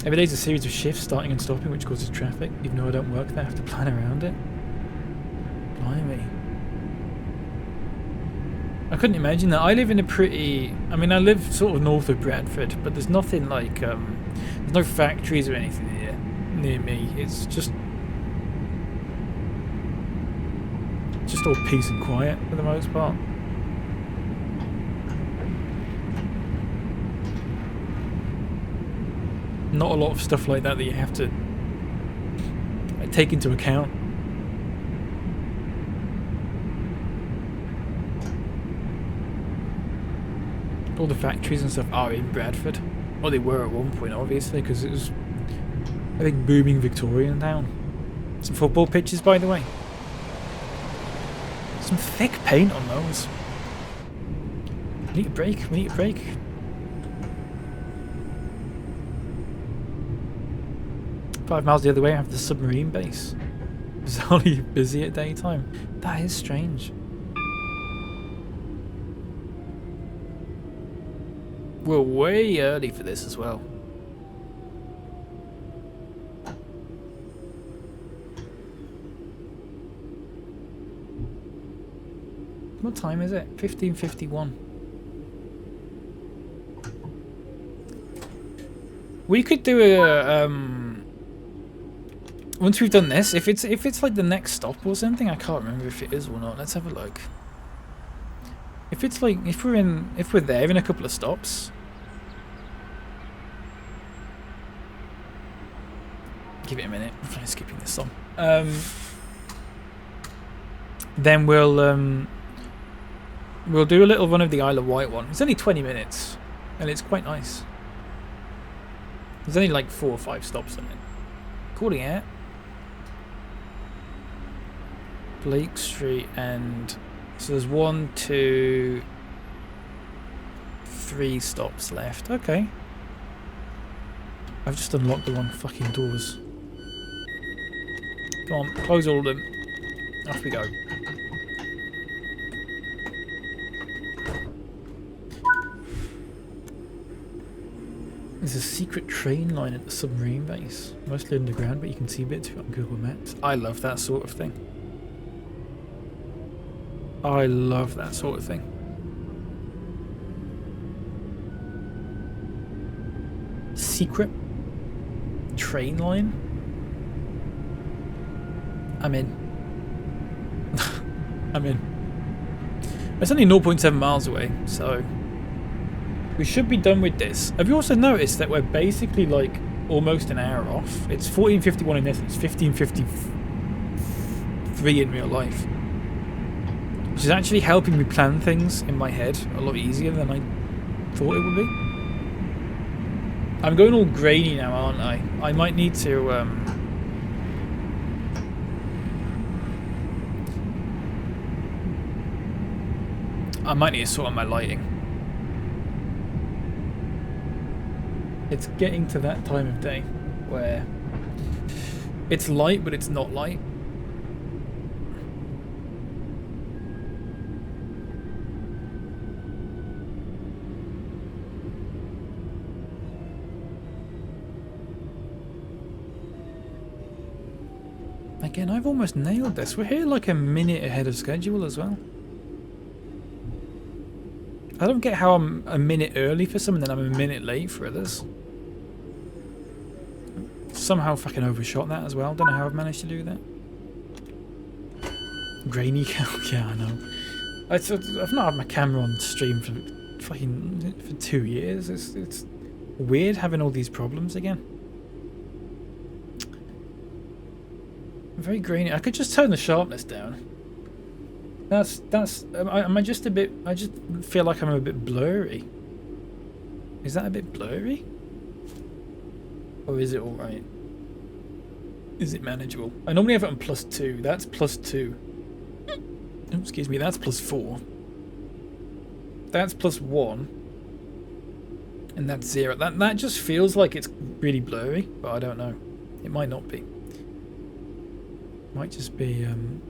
Every day's a series of shifts starting and stopping, which causes traffic. Even though I don't work there, I have to plan around it. Blimey. I couldn't imagine that. I live in a pretty... I mean, I live sort of north of Bradford, but there's nothing like... there's no factories or anything here near me. It's just all peace and quiet for the most part. Not a lot of stuff like that you have to take into account. All the factories and stuff are in Bradford. Well, they were at one point, obviously, because it was a big booming Victorian town. Some football pitches, by the way. Some thick paint on those. We need a break. We need a break. Five miles the other way, I have the submarine base. It's only busy at daytime. That is strange. We're way early for this as well. What time is it? 15:51. We could do a once we've done this, if it's like the next stop or something, I can't remember if it is or not. Let's have a look. If it's like if we're there in a couple of stops. Give it a minute. I'm skipping this song. Then we'll do a little run of the Isle of Wight one. It's only 20 minutes, and it's quite nice. There's only like 4 or 5 stops on it. Calling it Blake Street, and so there's 1, 2, 3 stops left. Okay. I've just unlocked the wrong fucking doors. Come on, close all of them. Off we go. There's a secret train line at the submarine base. Mostly underground, but you can see bits of it on Google Maps. I love that sort of thing. I love that sort of thing. secret train line. I'm in. I'm in. It's only 0.7 miles away, so we should be done with this. Have you also noticed that we're basically like almost an hour off? It's 14:51 in this, it's 15:53 in real life. Which is actually helping me plan things in my head a lot easier than I thought it would be. I'm going all grainy now, aren't I? I might need to sort out my lighting. It's getting to that time of day where it's light, but it's not light. Again, I've almost nailed this. We're here like a minute ahead of schedule as well. I don't get how I'm a minute early for some and then I'm a minute late for others. Somehow fucking overshot that as well. Don't know how I've managed to do that. Grainy cow, yeah, I know. I've not had my camera on stream for 2 years. It's weird having all these problems again. Very grainy. I could just turn the sharpness down. Am I just a bit? I just feel like I'm a bit blurry. Is that a bit blurry? Or is it all right? Is it manageable? I normally have it on +2. That's +2. Oh, excuse me. That's +4. That's +1. And that's 0. That just feels like it's really blurry, but I don't know. It might not be. Might just be in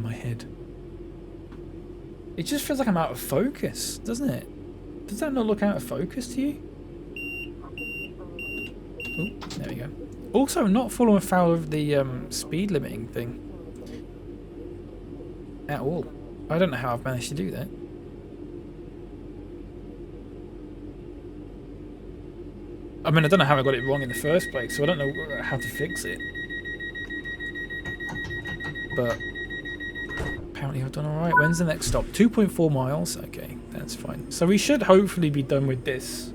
my head. It just feels like I'm out of focus, doesn't it? Does that not look out of focus to you? Oh, there we go. Also, not falling foul of the speed limiting thing at all. I don't know how I've managed to do that. I mean, I don't know how I got it wrong in the first place, so I don't know how to fix it. But apparently I've done alright. When's the next stop? 2.4 miles. Okay, that's fine. So we should hopefully be done with this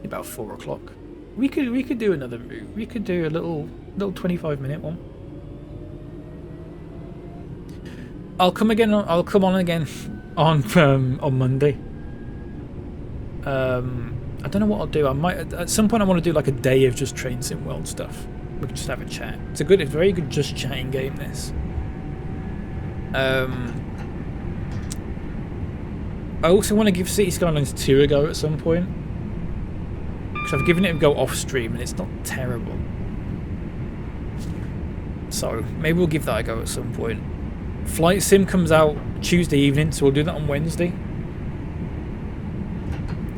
about 4 o'clock. We could do another route. We could do a little 25-minute one. I'll come on again on Monday. I don't know what I'll do. I might at some point I want to do like a day of just Train Sim World stuff. We can just have a chat. It's a very good just chatting game, this. I also want to give City Skylines 2 a go at some point. Because I've given it a go off stream and it's not terrible. So maybe we'll give that a go at some point. Flight Sim comes out Tuesday evening, so we'll do that on Wednesday.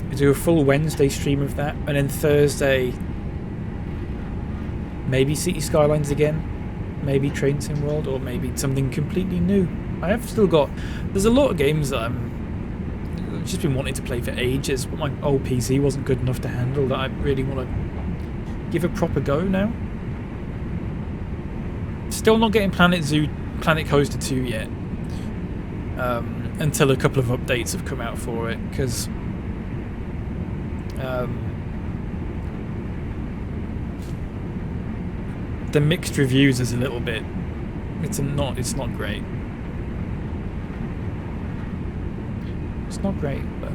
We'll do a full Wednesday stream of that. And then Thursday, maybe City Skylines again, maybe Train Sim World, or maybe something completely new. I have still got... There's a lot of games that I've just been wanting to play for ages, but my old PC wasn't good enough to handle, that I really want to give a proper go now. Still not getting Planet Coaster 2 yet, until a couple of updates have come out for it, because... the mixed reviews is a little bit... It's not great. It's not great, but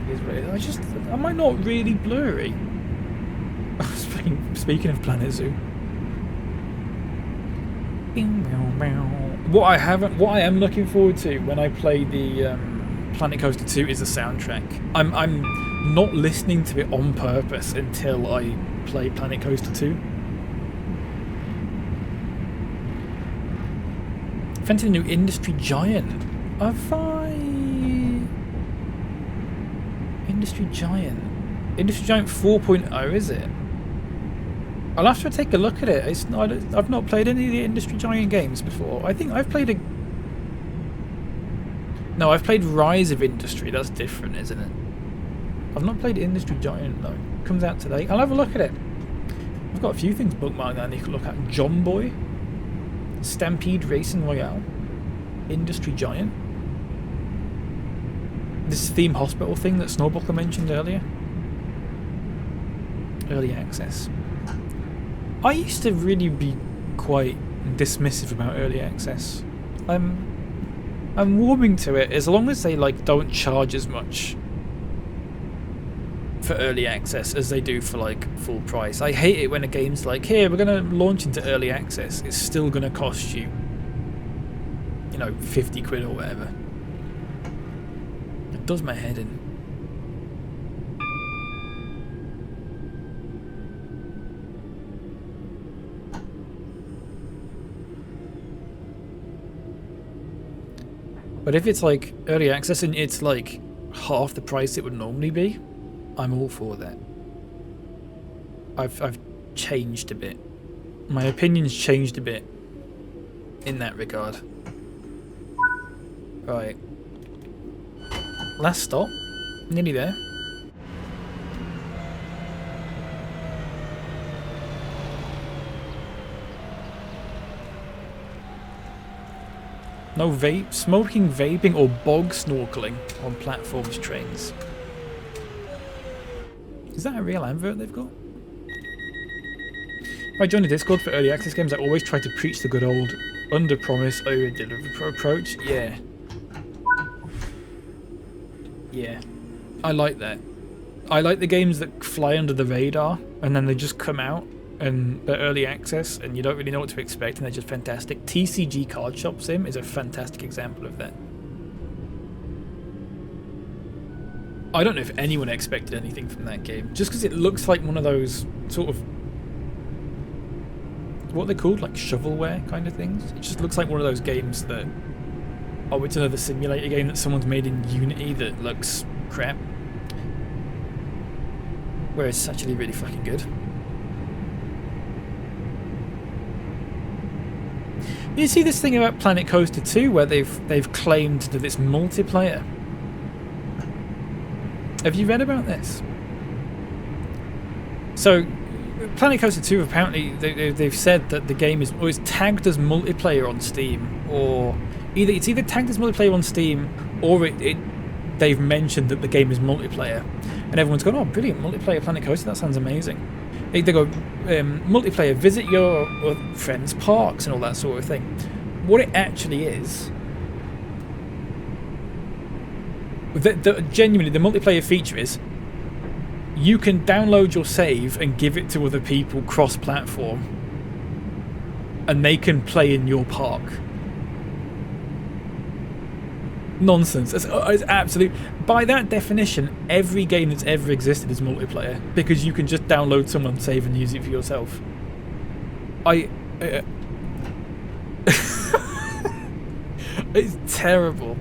it is what it is. Am I not really blurry? Speaking of Planet Zoo. What I am looking forward to when I play the Planet Coaster 2 is the soundtrack. I'm not listening to it on purpose until I play Planet Coaster 2. Invented a new industry giant. Industry giant 4.0, is it? I'll have to take a look at it. I've not played any of the Industry Giant games before. I think I've played I've played Rise of Industry. That's different, isn't it? I've not played Industry Giant though. Comes out today. I'll have a look at it. I've got a few things bookmarked that I need to look at. John Boy, Stampede Racing Royale, Industry Giant. This theme hospital thing that Snowbuckler mentioned earlier. Early access. I used to really be quite dismissive about early access. I'm warming to it as long as they like don't charge as much for early access as they do for like full price. I hate it when a game's like, here, we're gonna launch into early access. It's still gonna cost you, you know, 50 quid or whatever. It does my head in. But if it's like early access and it's like half the price it would normally be, I'm all for that. I've changed a bit. My opinion's changed a bit in that regard. Right. Last stop. Nearly there. No vape, smoking, vaping, or bog snorkeling on platforms, trains. Is that a real advert they've got? If I join the Discord for early access games, I always try to preach the good old under-promise, over-deliver approach. Yeah. Yeah. I like that. I like the games that fly under the radar and then they just come out and they're early access and you don't really know what to expect and they're just fantastic. TCG Card Shop Sim is a fantastic example of that. I don't know if anyone expected anything from that game, just because it looks like one of those sort of, what are they called, like shovelware kind of things. It just looks like one of those games that, oh, it's another simulator game that someone's made in Unity that looks crap, whereas it's actually really fucking good. You see this thing about Planet Coaster 2 where they've claimed that it's multiplayer. Have you read about this? So, Planet Coaster 2 apparently they've said that the game is always tagged as multiplayer on Steam, or it's either tagged as multiplayer on Steam, or they've mentioned that the game is multiplayer, and everyone's gone, oh, brilliant, multiplayer Planet Coaster, that sounds amazing. They go, multiplayer, visit your friends' parks and all that sort of thing. What it actually is, genuinely, the multiplayer feature is you can download your save and give it to other people cross-platform, and they can play in your park. Nonsense. It's absolute. By that definition, every game that's ever existed is multiplayer because you can just download someone's save and use it for yourself. It's terrible.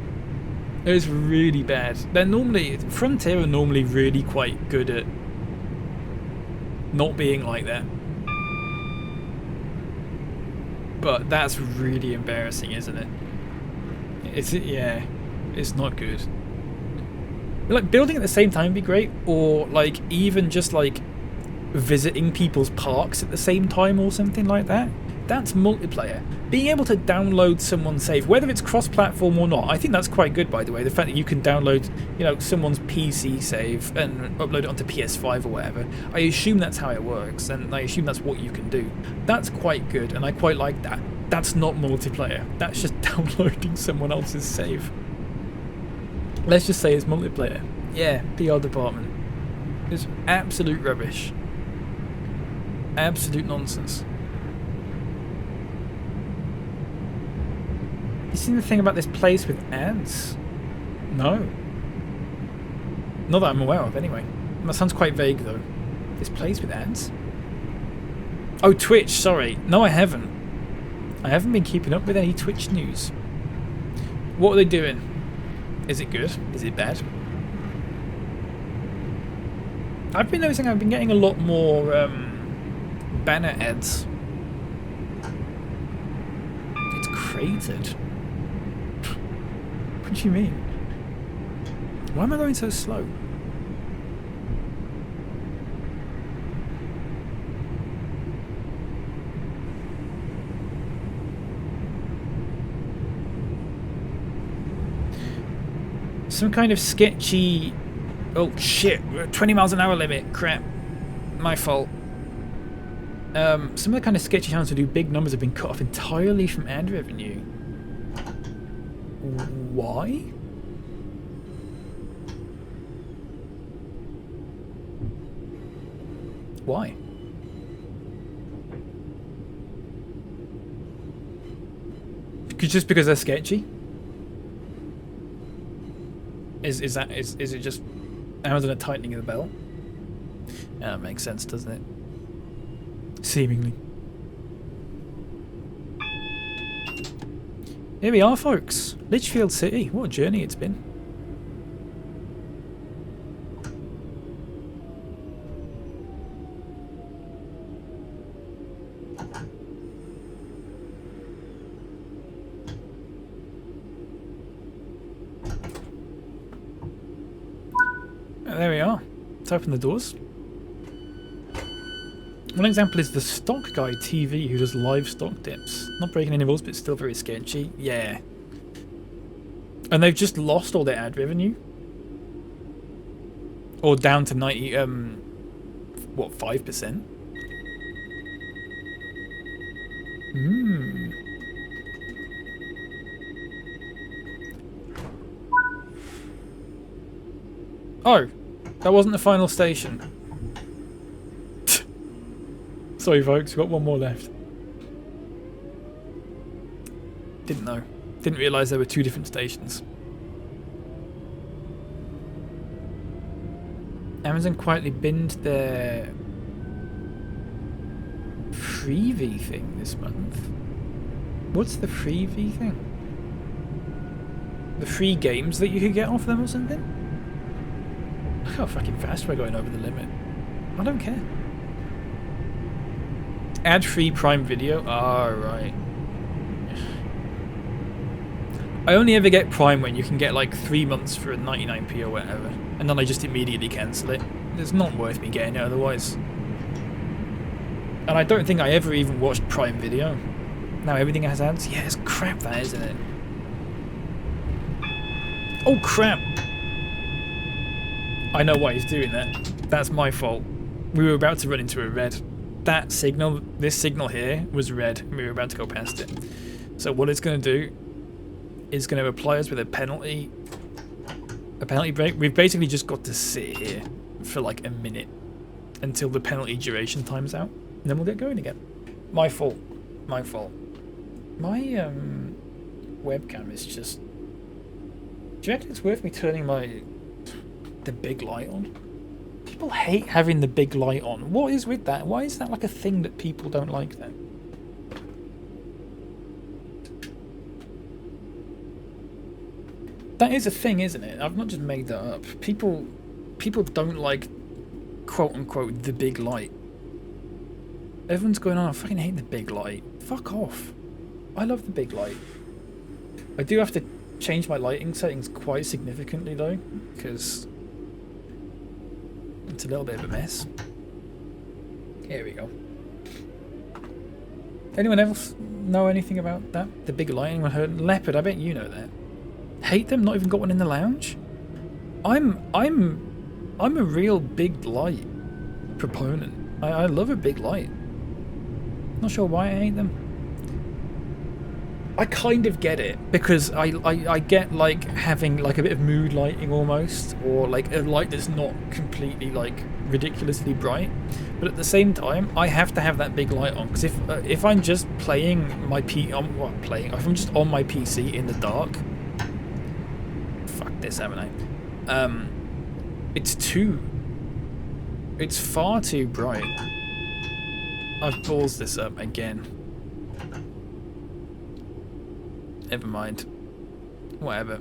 It's really bad. Frontier are normally really quite good at not being like that. But that's really embarrassing, isn't it? It's not good. Like, building at the same time would be great, or like even just like visiting people's parks at the same time or something like that. That's multiplayer. Being able to download someone's save, whether it's cross-platform or not, I think that's quite good, by the way. The fact that you can download, someone's PC save and upload it onto PS5 or whatever. I assume that's how it works, and I assume that's what you can do. That's quite good, and I quite like that. That's not multiplayer. That's just downloading someone else's save. Let's just say it's multiplayer. Yeah, PR department. It's absolute rubbish. Absolute nonsense. You seen the thing about this place with ads? No. Not that I'm aware of, anyway. That sounds quite vague, though. This place with ads? Oh, Twitch, sorry. No, I haven't. I haven't been keeping up with any Twitch news. What are they doing? Is it good? Is it bad? I've been noticing I've been getting a lot more banner ads. It's cratered. What do you mean? Why am I going so slow? Some kind of sketchy... Oh, shit. 20 miles an hour limit. Crap. My fault. Some of the kind of sketchy channels who do big numbers have been cut off entirely from ad revenue. Why? Why? Just because they're sketchy? Is it just Amazon are tightening the belt? Yeah, that makes sense, doesn't it? Seemingly. Here we are, folks. Lichfield City. What a journey it's been. There we are. Let's open the doors. One example is the stock guy TV who does live stock dips. Not breaking any rules, but still very sketchy. Yeah. And they've just lost all their ad revenue. Or down to 90, what, 5%? Oh, that wasn't the final station. Sorry folks, we've got one more left. Didn't know. Didn't realise there were 2 different stations. Amazon quietly binned their freebie thing this month. What's the freebie thing? The free games that you could get off them or something? Look how fucking fast we're going over the limit. I don't care. Ad-free Prime Video? Oh, right. I only ever get Prime when you can get like 3 months for a 99p or whatever. And then I just immediately cancel it. It's not worth me getting it otherwise. And I don't think I ever even watched Prime Video. Now everything has ads? Yeah, it's crap that, isn't it? Oh, crap! I know why he's doing that. That's my fault. We were about to run into a red. That signal, this signal here, was red, and we were about to go past it. So what it's going to do is going to apply us with a penalty break. We've basically just got to sit here for like a minute until the penalty duration times out, and then we'll get going again. My fault. My fault. My webcam is just... Do you reckon it's worth me turning the big light on? People hate having the big light on. What is with that? Why is that like a thing that people don't like then? That is a thing, isn't it? I've not just made that up. People don't like, quote unquote, the big light. Everyone's going on, I fucking hate the big light. Fuck off. I love the big light. I do have to change my lighting settings quite significantly though, because it's a little bit of a mess. Here we go. Anyone else know anything about that? The big light? Anyone heard? Leopard, I bet you know that. Hate them? Not even got one in the lounge? I'm a real big light proponent. I love a big light. Not sure why I hate them. I kind of get it, because I get like having like a bit of mood lighting almost, or like a light that's not completely like ridiculously bright, but at the same time I have to have that big light on, because if I'm just playing my if I'm just on my PC in the dark, fuck this, haven't I? It's far too bright. I've paused this up again. Never mind. Whatever.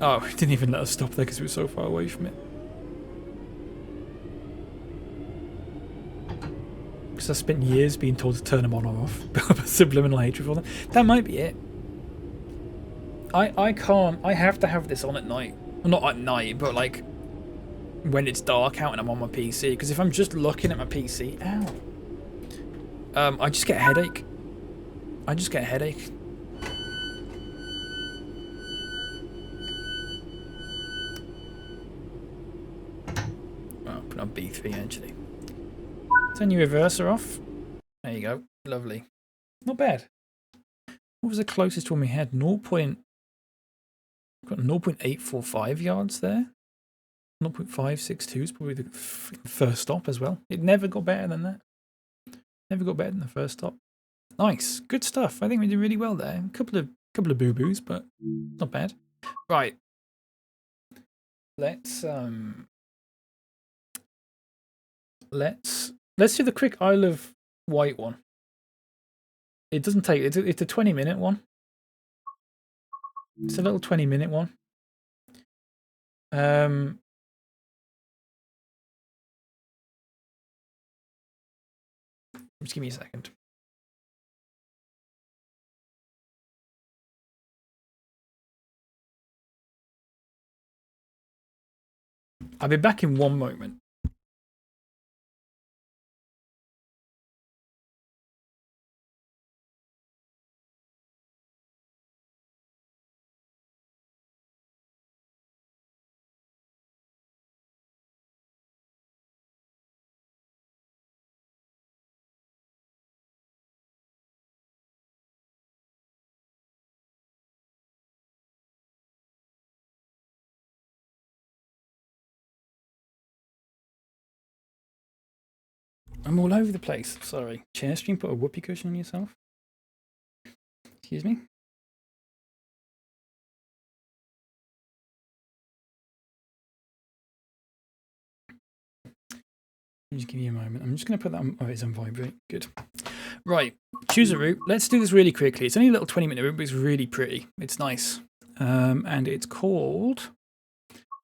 Oh, it didn't even let us stop there because we were so far away from it. Because I spent years being told to turn them on or off. Subliminal hatred for them. That might be it. I can't. I have to have this on at night. Well, not at night, but like when it's dark out and I'm on my PC. Because if I'm just looking at my PC, ow. I just get a headache. I just get a headache. 2023 actually. Turn your reverser off. There you go. Lovely. Not bad. What was the closest one we had? 0.845 yards there. 0.562 is probably the first stop as well. It never got better than that. Never got better than the first stop. Nice. Good stuff. I think we did really well there. A couple of boo-boos, but not bad. Right. Let's do the quick Isle of Wight one. It doesn't take it's a 20-minute one. It's a little 20-minute one. Just give me a second. I'll be back in one moment. I'm all over the place. Sorry. Chair stream, put a whoopee cushion on yourself. Excuse me. Just give me a moment. I'm just going to put that on. Oh, it's on vibrate. Good. Right. Choose a route. Let's do this really quickly. It's only a little 20-minute route, but it's really pretty. It's nice. And it's called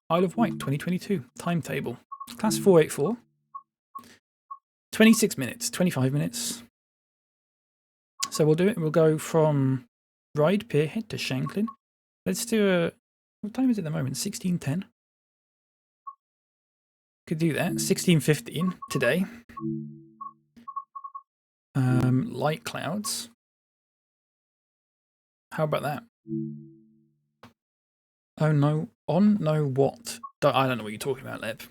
Isle of Wight 2022. Timetable. Class 484. 26 minutes. 25 minutes. So we'll do it. We'll go from Ryde Pierhead to Shanklin. Let's do a... What time is it at the moment? 16:10. Could do that. 16:15 today. Light clouds. How about that? Oh no. On no what? I don't know what you're talking about, Lep.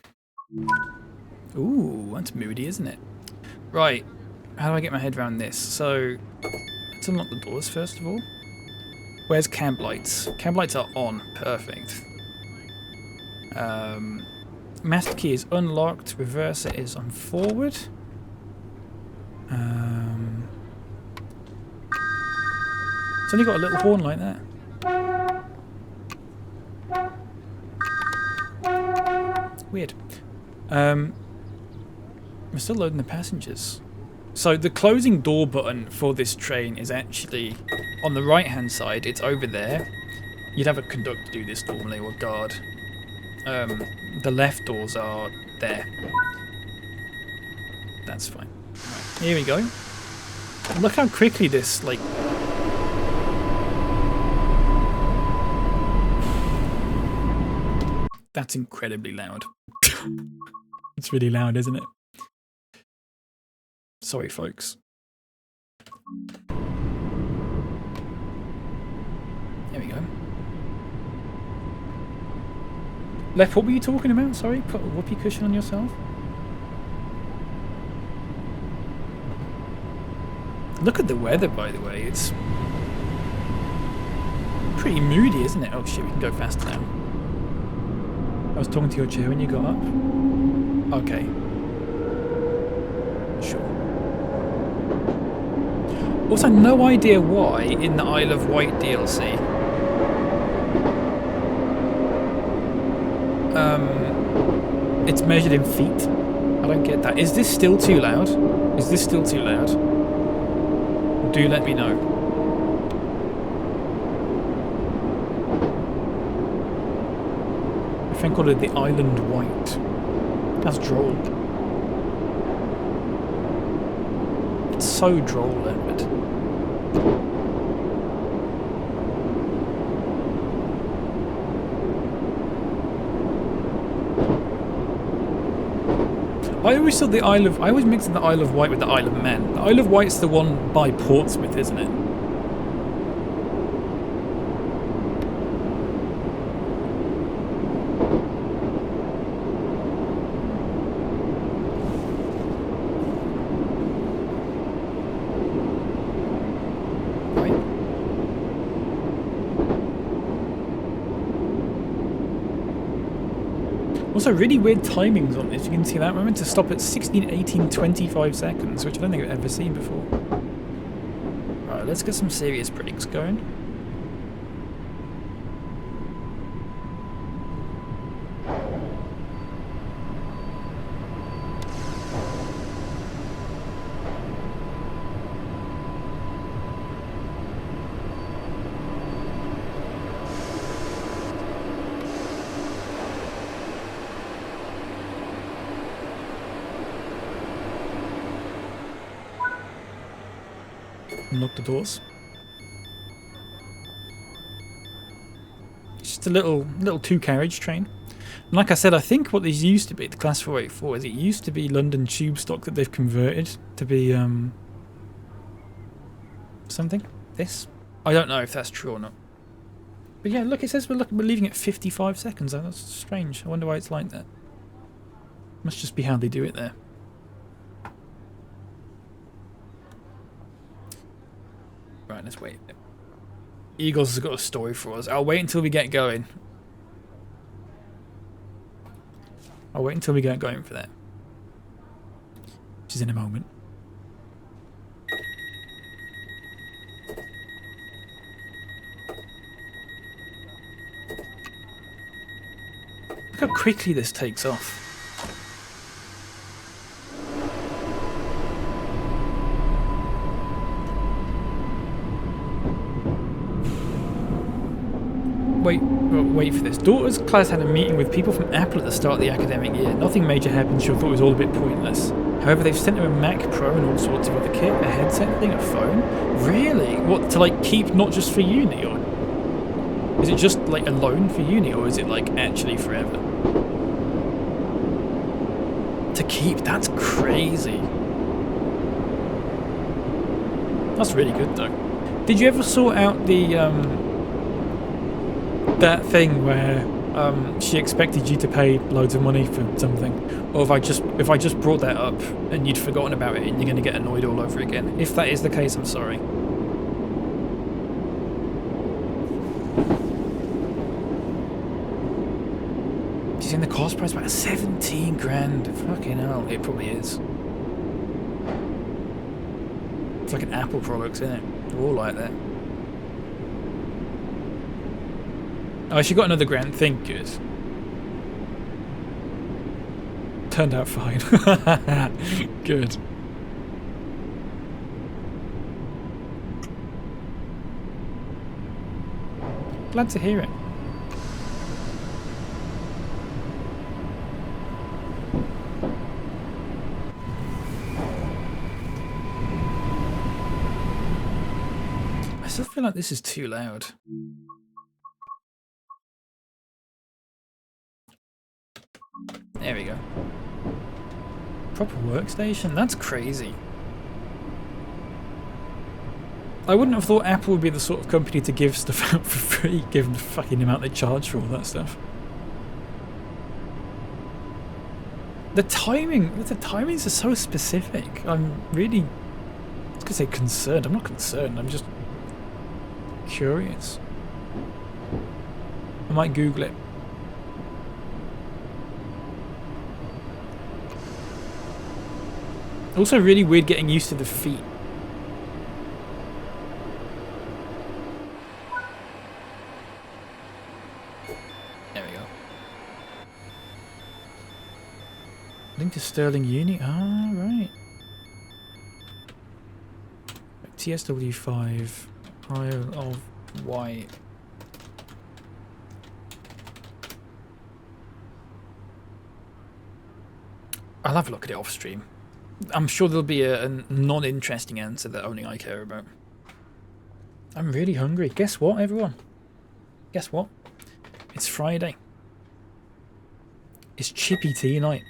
Ooh, that's moody, isn't it? Right. How do I get my head around this? So, let's unlock the doors first of all. Where's cab lights? Cab lights are on. Perfect. Master key is unlocked. Reverser is on forward. It's only got a little horn like that. Weird. We're still loading the passengers. So the closing door button for this train is actually on the right hand side. It's over there. You'd have a conductor do this normally, or guard. The left doors are there. That's fine. Right, here we go. Look how quickly this, like... That's incredibly loud. It's really loud, isn't it? Sorry, folks. There we go. Lef, what were you talking about? Sorry, put a whoopee cushion on yourself. Look at the weather, by the way. It's pretty moody, isn't it? Oh shit, we can go faster now. I was talking to your chair when you got up. Okay. Sure. Also, no idea why in the Isle of Wight DLC. It's measured in feet. I don't get that. Is this still too loud? Is this still too loud? Do let me know. I think I call it the Island Wight. That's droll. It's so droll, Edward. I always thought the Isle of... I always mixed the Isle of Wight with the Isle of Man. The Isle of Wight's the one by Portsmouth, isn't it? Also, really weird timings on this. You can see that. We're meant to stop at 16, 18, 25 seconds, which I don't think I've ever seen before. Right, let's get some serious predicts going. Unlock the doors. It's just a little 2-carriage train. And like I said, I think what these used to be, the Class 484, is it used to be London tube stock that they've converted to be something. This. I don't know if that's true or not. But yeah, look, it says we're leaving at 55 seconds. That's strange. I wonder why it's like that. Must just be how they do it there. Right, let's wait. Eagles has got a story for us. I'll wait until we get going. I'll wait until we get going for that. Which is in a moment. Look how quickly this takes off. Wait for this. Daughter's class had a meeting with people from Apple at the start of the academic year. Nothing major happened, she thought it was all a bit pointless. However, they've sent her a Mac Pro and all sorts of other kit, a headset thing, a phone. Really? What, to like keep not just for uni, or is it just like a loan for uni, or is it like actually forever? To keep, that's crazy. That's really good though. Did you ever sort out the that thing where she expected you to pay loads of money for something, or if I just brought that up and you'd forgotten about it and you're going to get annoyed all over again? If that is the case, I'm sorry. She's saying the cost price about 17 grand. Fucking hell, it probably is. It's like an Apple product, isn't it? They're all like that. Oh, she got another grand thing. Good. Turned out fine. Good. Glad to hear it. I still feel like this is too loud. There we go. Proper workstation? That's crazy. I wouldn't have thought Apple would be the sort of company to give stuff out for free, given the fucking amount they charge for all that stuff. The timings are so specific. I'm really, I was gonna say concerned. I'm not concerned, I'm just curious. I might Google it. Also really weird getting used to the feet. There we go. Link to Sterling Uni. Ah, right. TSW5. Isle of Wight. I'll have a look at it off stream. I'm sure there'll be a non-interesting answer that only I care about. I'm really hungry. Guess what, everyone? Guess what? It's Friday. It's chippy tea night.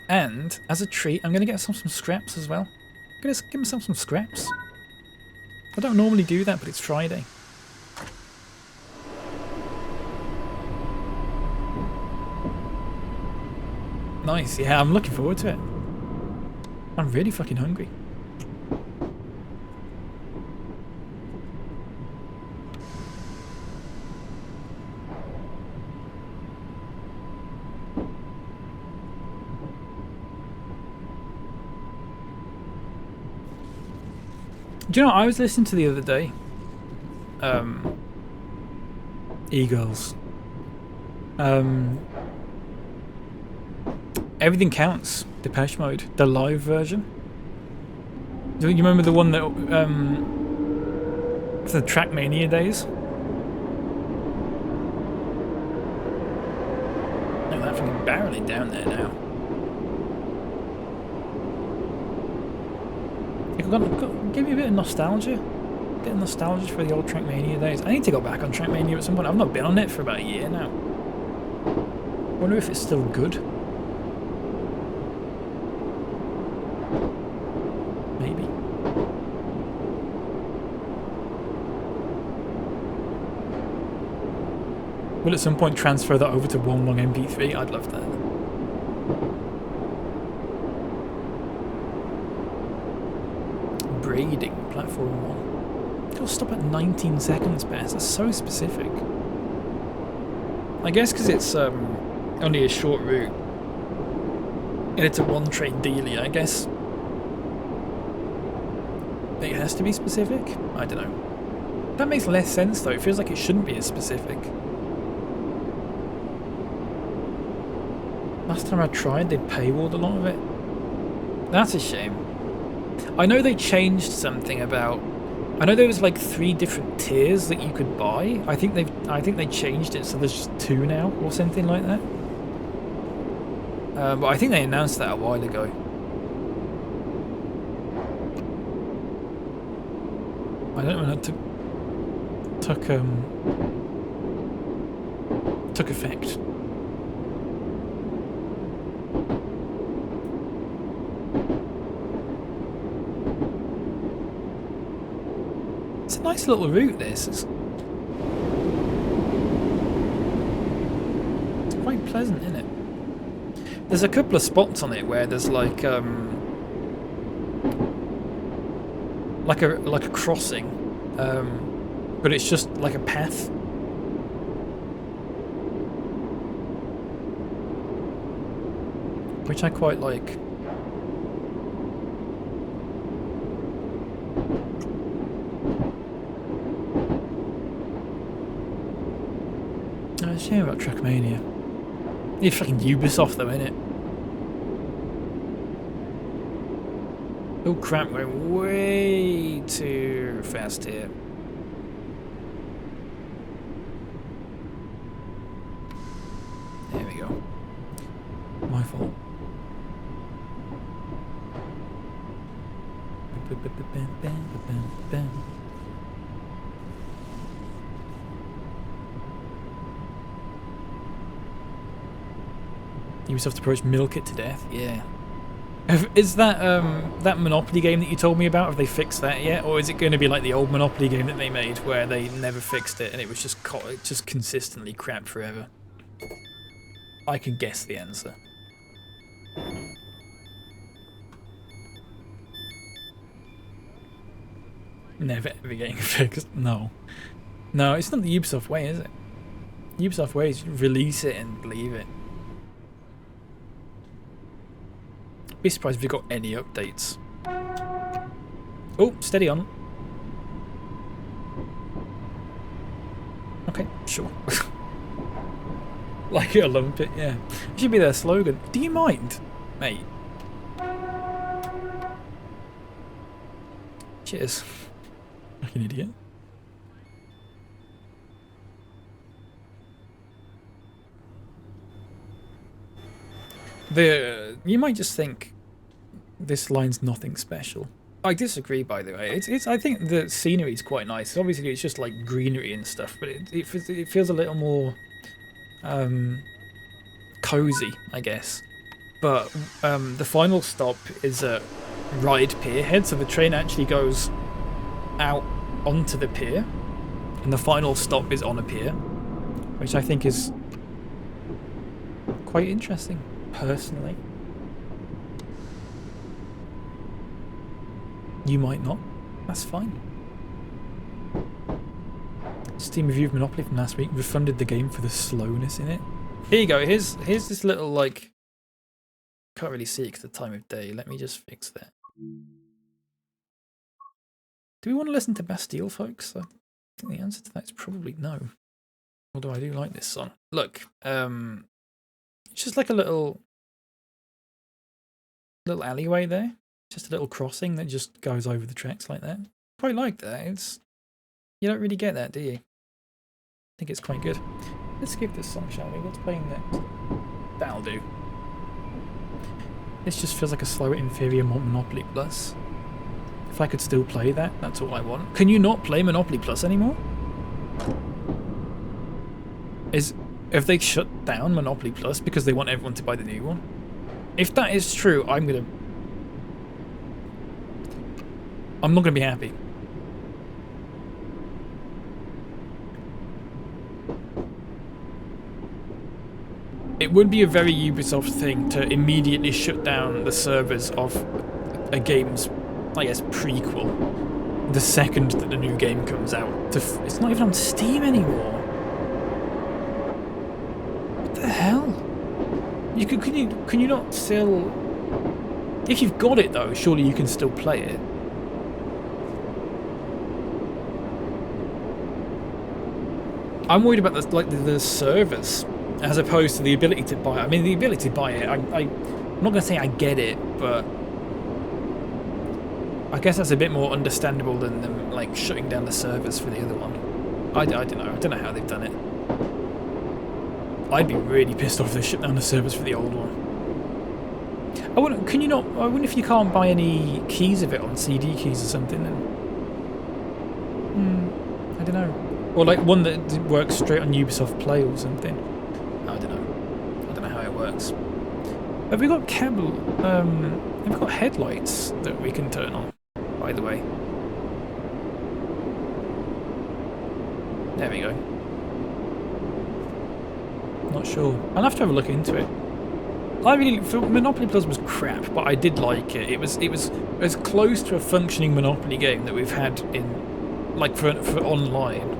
And, as a treat, I'm going to get some scraps as well. I'm going to give myself some scraps. I don't normally do that, but it's Friday. Nice, yeah, I'm looking forward to it. I'm really fucking hungry. Do you know what I was listening to the other day? E-Girls. Everything Counts, Depeche Mode, the live version. Do you remember the one that for the Trackmania days? Look at that fucking barreling down there now. Give me a bit of nostalgia. Bit of nostalgia for the old Trackmania days. I need to go back on Trackmania at some point. I've not been on it for about a year now. I wonder if it's still good. Maybe. Will at some point transfer that over to one long MP3? I'd love that. Braiding, platform 1. It'll stop at 19 seconds past. That's so specific. I guess because it's only a short route and it's a one-train dealie, I guess it has to be specific? I don't know. That makes less sense though. It feels like it shouldn't be as specific. Last time I tried, they paywalled a lot of it. That's a shame. I know they changed something about... I know there was like 3 different tiers that you could buy. I think they changed it so there's just 2 now or something like that. But I think they announced that a while ago. I don't know when that took effect. It's a nice little route, this. It's quite pleasant, isn't it? There's a couple of spots on it where there's like a crossing, but it's just like a path. Which I quite like. It's a shame about Trackmania. It's fucking Ubisoft though, innit? Oh crap, we're way too fast here. There we go. My fault. Ubisoft approach milk it to death. Yeah. Is that that Monopoly game that you told me about? Have they fixed that yet, or is it going to be like the old Monopoly game that they made, where they never fixed it and it was just consistently crap forever? I can guess the answer. Never ever getting fixed. No, it's not the Ubisoft way, is it? Ubisoft way is release it and leave it. Be surprised if you got any updates. Oh, steady on. Okay, sure. Like it or lump it, yeah. It should be their slogan. Do you mind, mate? Cheers. Like an idiot. You might just think this line's nothing special. I disagree, by the way. I think the scenery is quite nice. Obviously, it's just like greenery and stuff, but it feels a little more cozy, I guess. But the final stop is at Ryde Pierhead, so the train actually goes out onto the pier, and the final stop is on a pier, which I think is quite interesting, personally. You might not. That's fine. Steam review of Monopoly from last week refunded the game for the slowness in it. Here you go. Here's this little, like... Can't really see it because of the time of day. Let me just fix that. Do we want to listen to Bastille, folks? I think the answer to that is probably no. Although I do like this song. Look, it's just like a little alleyway there. Just a little crossing that just goes over the tracks like that. Quite like that. You don't really get that, do you? I think it's quite good. Let's skip this song, shall we? What's playing next? That'll do. This just feels like a slower, inferior Monopoly Plus. If I could still play that, that's all I want. Can you not play Monopoly Plus anymore? Have they shut down Monopoly Plus because they want everyone to buy the new one? If that is true, I'm not gonna be happy. It would be a very Ubisoft thing to immediately shut down the servers of a game's, I guess, prequel the second that the new game comes out. It's not even on Steam anymore. What the hell? Can you not still? If you've got it though, surely you can still play it. I'm worried about the servers as opposed to the ability to buy it. I mean, the ability to buy it, I'm not going to say I get it, but I guess that's a bit more understandable than them like shutting down the servers for the other one. I don't know. I don't know how they've done it. I'd be really pissed off if they shut down the servers for the old one. I wonder, can you not? I wonder if you can't buy any keys of it on CD keys or something. Then, I don't know. Or like one that works straight on Ubisoft Play or something. I don't know. I don't know how it works. Have we got cable? Have we got headlights that we can turn on? By the way. There we go. Not sure. I'll have to have a look into it. Monopoly Plus was crap, but I did like it. It was as close to a functioning Monopoly game that we've had in, like, for online.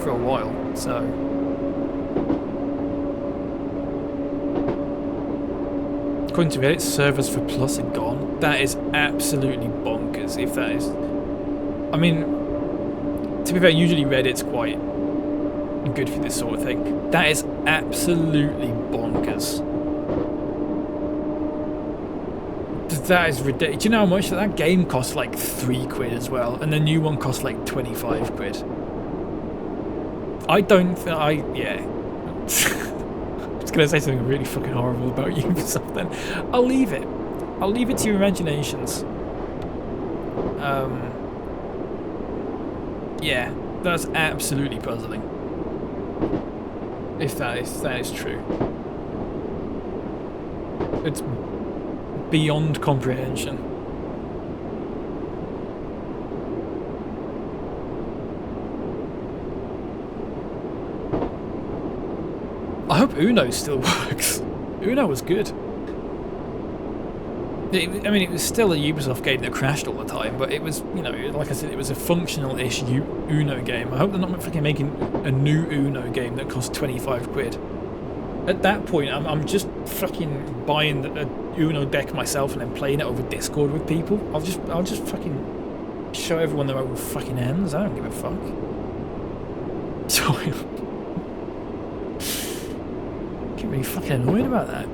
For a while, so according to Reddit, servers for Plus are gone. That is absolutely bonkers. If that is, I mean, to be fair, usually Reddit's quite good for this sort of thing. That is absolutely bonkers. That is ridiculous. Do you know how much that game costs? Like £3 as well, and the new one costs like 25 quid. I don't think yeah. I was gonna say something really fucking horrible about Ubisoft then. I'll leave it. I'll leave it to your imaginations. Yeah, that's absolutely puzzling. If that is true. It's beyond comprehension. I hope Uno still works. Uno was good. I mean, it was still a Ubisoft game that crashed all the time, but it was, you know, like I said, it was a functional-ish Uno game. I hope they're not fucking making a new Uno game that costs 25 quid. At that point, I'm just fucking buying the Uno deck myself and then playing it over Discord with people. I'll just fucking show everyone their own fucking hands. I don't give a fuck. So get really fucking annoyed about that.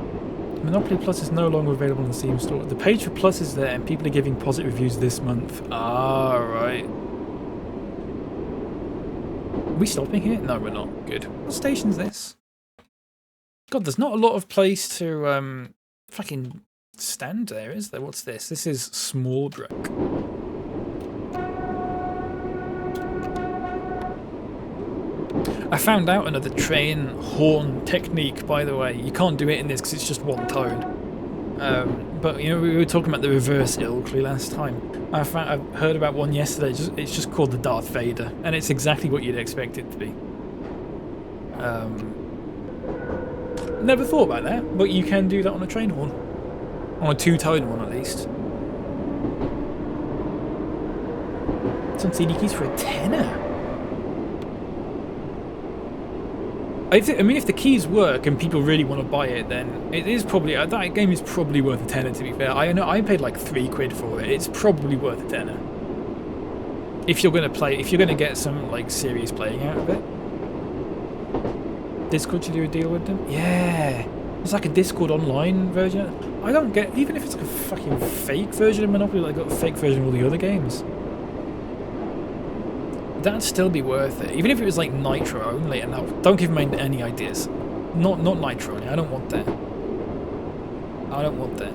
Monopoly Plus is no longer available on the Steam store. The page for Plus is there and people are giving positive reviews this month. Ah, right. Are we stopping here? No, we're not. Good. What station's this? God, there's not a lot of place to fucking stand there, is there? What's this? This is Smallbrook. I found out another train horn technique, by the way. You can't do it in this because it's just one tone. But, you know, we were talking about the reverse Ilkley last time. I heard about one yesterday. It's just called the Darth Vader. And it's exactly what you'd expect it to be. Never thought about that, but you can do that on a train horn. On a two-tone one, at least. It's on CD keys for a tenner. I mean, if the keys work and people really want to buy it, then it is probably that game is probably worth a tenner. To be fair, I know I paid like £3 for it. It's probably worth a tenner if you're gonna play. If you're gonna get some like serious playing out of it. Discord should do a deal with them. Yeah, it's like a Discord online version. I don't get, even if it's like a fucking fake version of Monopoly, like got a fake version of all the other games. That'd still be worth it, even if it was like Nitro only. And don't give me any ideas. Not Nitro only. I don't want that. I don't want that.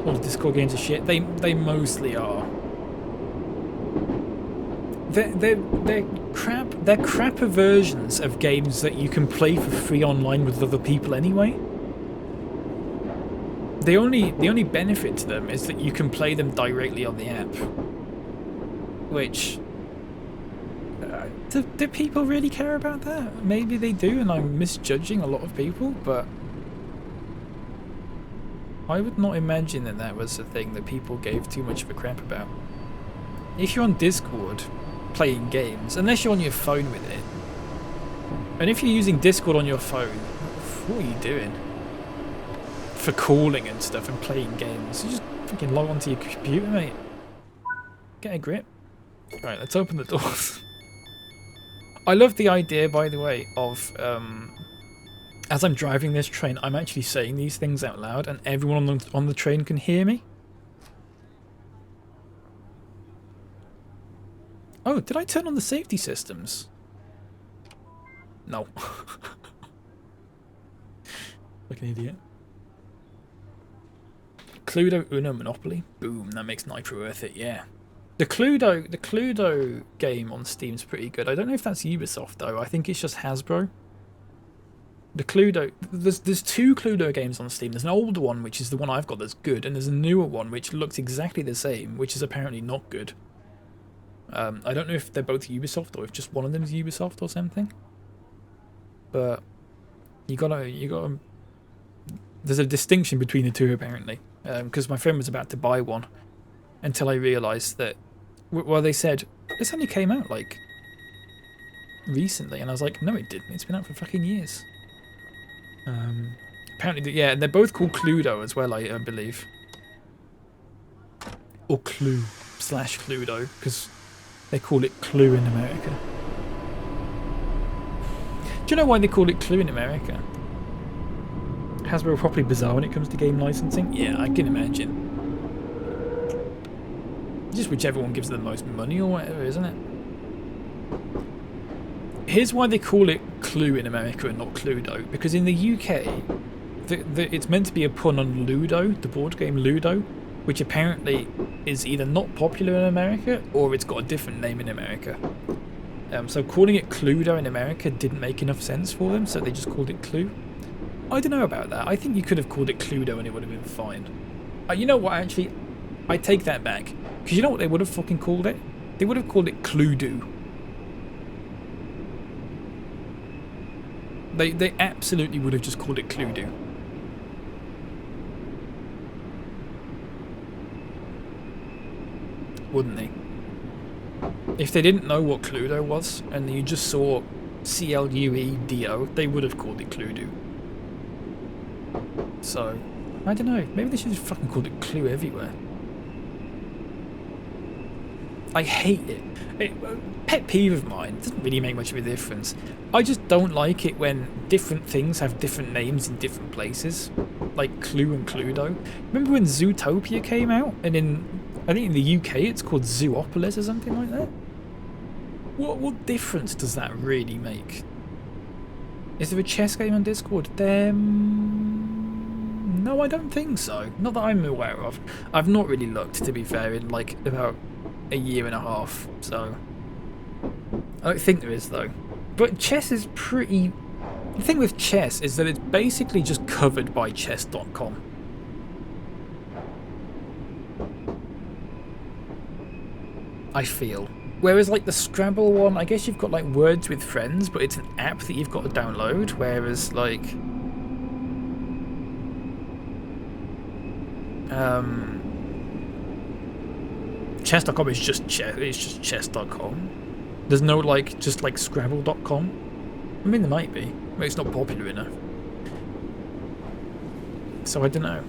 All the Discord games are shit. They mostly are. They're crap. They're crapper versions of games that you can play for free online with other people anyway. The only benefit to them is that you can play them directly on the app. Which do people really care about that? Maybe they do, and I'm misjudging a lot of people, but I would not imagine that that was a thing that people gave too much of a crap about. If you're on Discord playing games, unless you're on your phone with it, and if you're using Discord on your phone, what are you doing? For calling and stuff and playing games, you just fucking log onto your computer, mate. Get a grip. Right, let's open the doors. I love the idea, by the way, of as I'm driving this train, I'm actually saying these things out loud, and everyone on the train can hear me. Oh, did I turn on the safety systems? No. Like an idiot. Cluedo, Uno, Monopoly. Boom, that makes Nitro worth it, yeah. The Cluedo game on Steam's pretty good. I don't know if that's Ubisoft though. I think it's just Hasbro. The Cluedo, there's two Cluedo games on Steam. There's an older one, which is the one I've got that's good, and there's a newer one which looks exactly the same, which is apparently not good. I don't know if they're both Ubisoft or if just one of them is Ubisoft or something. But you gotta. There's a distinction between the two apparently, because my friend was about to buy one, until I realised that. Well, they said this only came out like recently, and I was like, no, it didn't. It's been out for fucking years. Apparently, yeah, they're both called Cluedo as well, I believe, or Clue/Cluedo, because they call it Clue in America. Do you know why they call it Clue in America? Hasbro are properly bizarre when it comes to game licensing. Yeah, I can imagine. Just whichever one gives them the most money or whatever, isn't it? Here's why they call it Clue in America and not Cluedo. Because in the UK, it's meant to be a pun on Ludo, the board game Ludo, which apparently is either not popular in America or it's got a different name in America. So calling it Cluedo in America didn't make enough sense for them, so they just called it Clue. I don't know about that. I think you could have called it Cluedo and it would have been fine. You know what, actually? I take that back. Because you know what they would have fucking called it? They would have called it Cluedo. They absolutely would have just called it Cluedo. Wouldn't they? If they didn't know what Cluedo was, and you just saw C-L-U-E-D-O, they would have called it Cluedo. So, I don't know. Maybe they should have fucking called it Clue everywhere. I hate it. Pet peeve of mine. It doesn't really make much of a difference. I just don't like it when different things have different names in different places. Like Clue and Cluedo. Remember when Zootopia came out? And I think in the UK it's called Zoopolis or something like that? What difference does that really make? Is there a chess game on Discord? No, I don't think so. Not that I'm aware of. I've not really looked, to be fair, in like about a year and a half, so I don't think there is though. But chess is pretty. The thing with chess is that it's basically just covered by chess.com. I feel. Whereas like the Scrabble one, I guess you've got like Words with Friends, but it's an app that you've got to download, whereas like chess.com is just chess, it's just chess.com. There's no like, just like Scrabble.com. I mean, there might be, but it's not popular enough. So I don't know.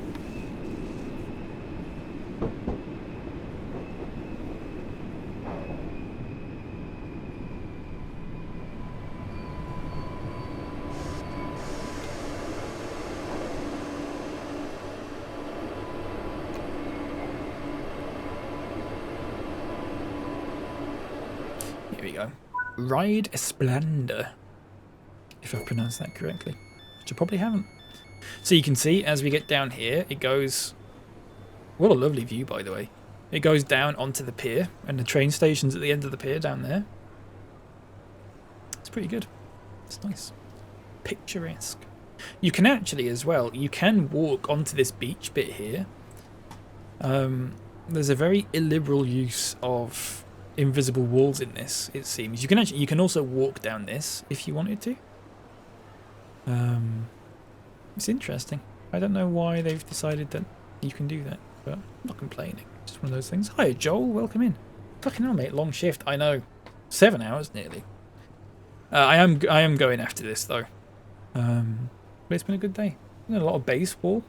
Here we go. Ride Splendor, if I've pronounced that correctly, which I probably haven't. So you can see as we get down here, it goes... What a lovely view, by the way. It goes down onto the pier, and the train station's at the end of the pier down there. It's pretty good. It's nice. Picturesque. You can actually, as well, you can walk onto this beach bit here. There's a very illiberal use of invisible walls in this, it seems. You can also walk down this if you wanted to. It's interesting. I don't know why they've decided that you can do that, but I'm not complaining. Just one of those things. Hi, Joel. Welcome in. Fucking hell, mate. Long shift. I know. 7 hours nearly. I am going after this though. But it's been a good day. A lot of baseball,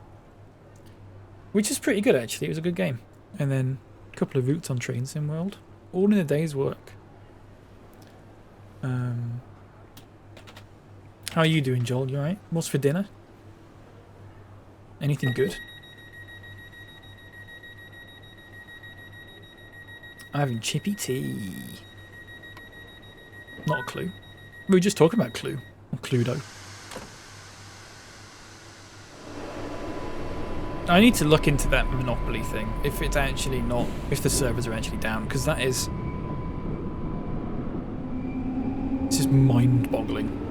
which is pretty good actually. It was a good game. And then a couple of routes on Train Sim World, all in a day's work. How are you doing, Joel? You alright? What's for dinner? Anything good? I'm having chippy tea. Not a clue. We were just talking about Clue. Or Cluedo. I need to look into that Monopoly thing. If it's actually not... If the servers are actually down. Because that is... This is mind-boggling.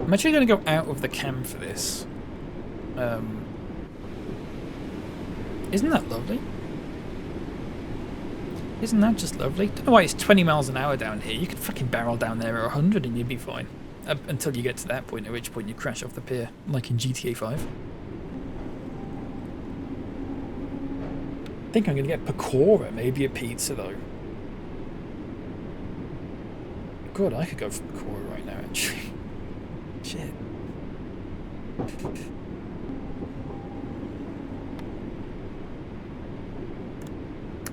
I'm actually going to go out of the cam for this. Isn't that lovely? Isn't that just lovely? Don't know why it's 20 miles an hour down here. You could fucking barrel down there at 100 and you'd be fine. Until you get to that point, at which point you crash off the pier, like in GTA 5. I think I'm going to get Pecora, maybe a pizza though. God, I could go for Pecora right now actually. Shit.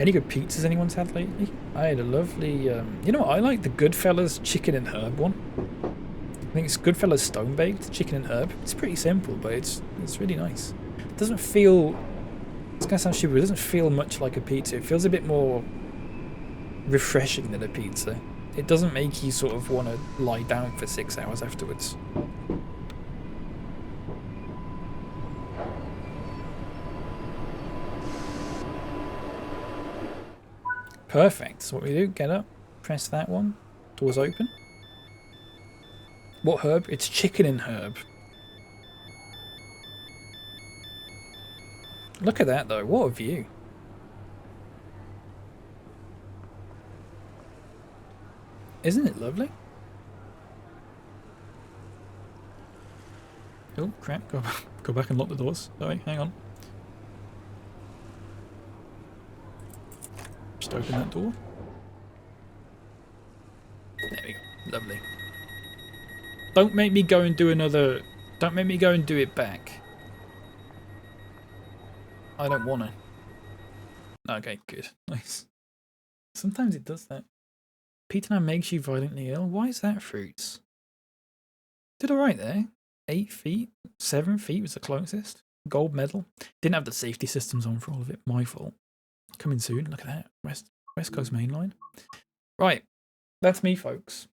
Any good pizzas anyone's had lately? I had a lovely, you know what, I like the Goodfellas chicken and herb one. I think it's Goodfellas stone baked chicken and herb. It's pretty simple, but it's really nice. It doesn't feel, it's gonna sound stupid, but it doesn't feel much like a pizza. It feels a bit more refreshing than a pizza. It doesn't make you sort of want to lie down for 6 hours afterwards. Perfect. So what we do, get up, press that one, doors open. What herb? It's chicken and herb. Look at that though, what a view. Isn't it lovely? Oh crap, go back and lock the doors. Sorry, hang on. Just open that door. There we go. Lovely. Don't make me go and do another... Don't make me go and do it back. I don't want to. Okay, good. Nice. Sometimes it does that. Peter now makes you violently ill. Why is that, Fruits? Did alright there. 8 feet. 7 feet was the closest. Gold medal. Didn't have the safety systems on for all of it. My fault. Coming soon. Look at that. West Coast Main Line. Right. That's me, folks.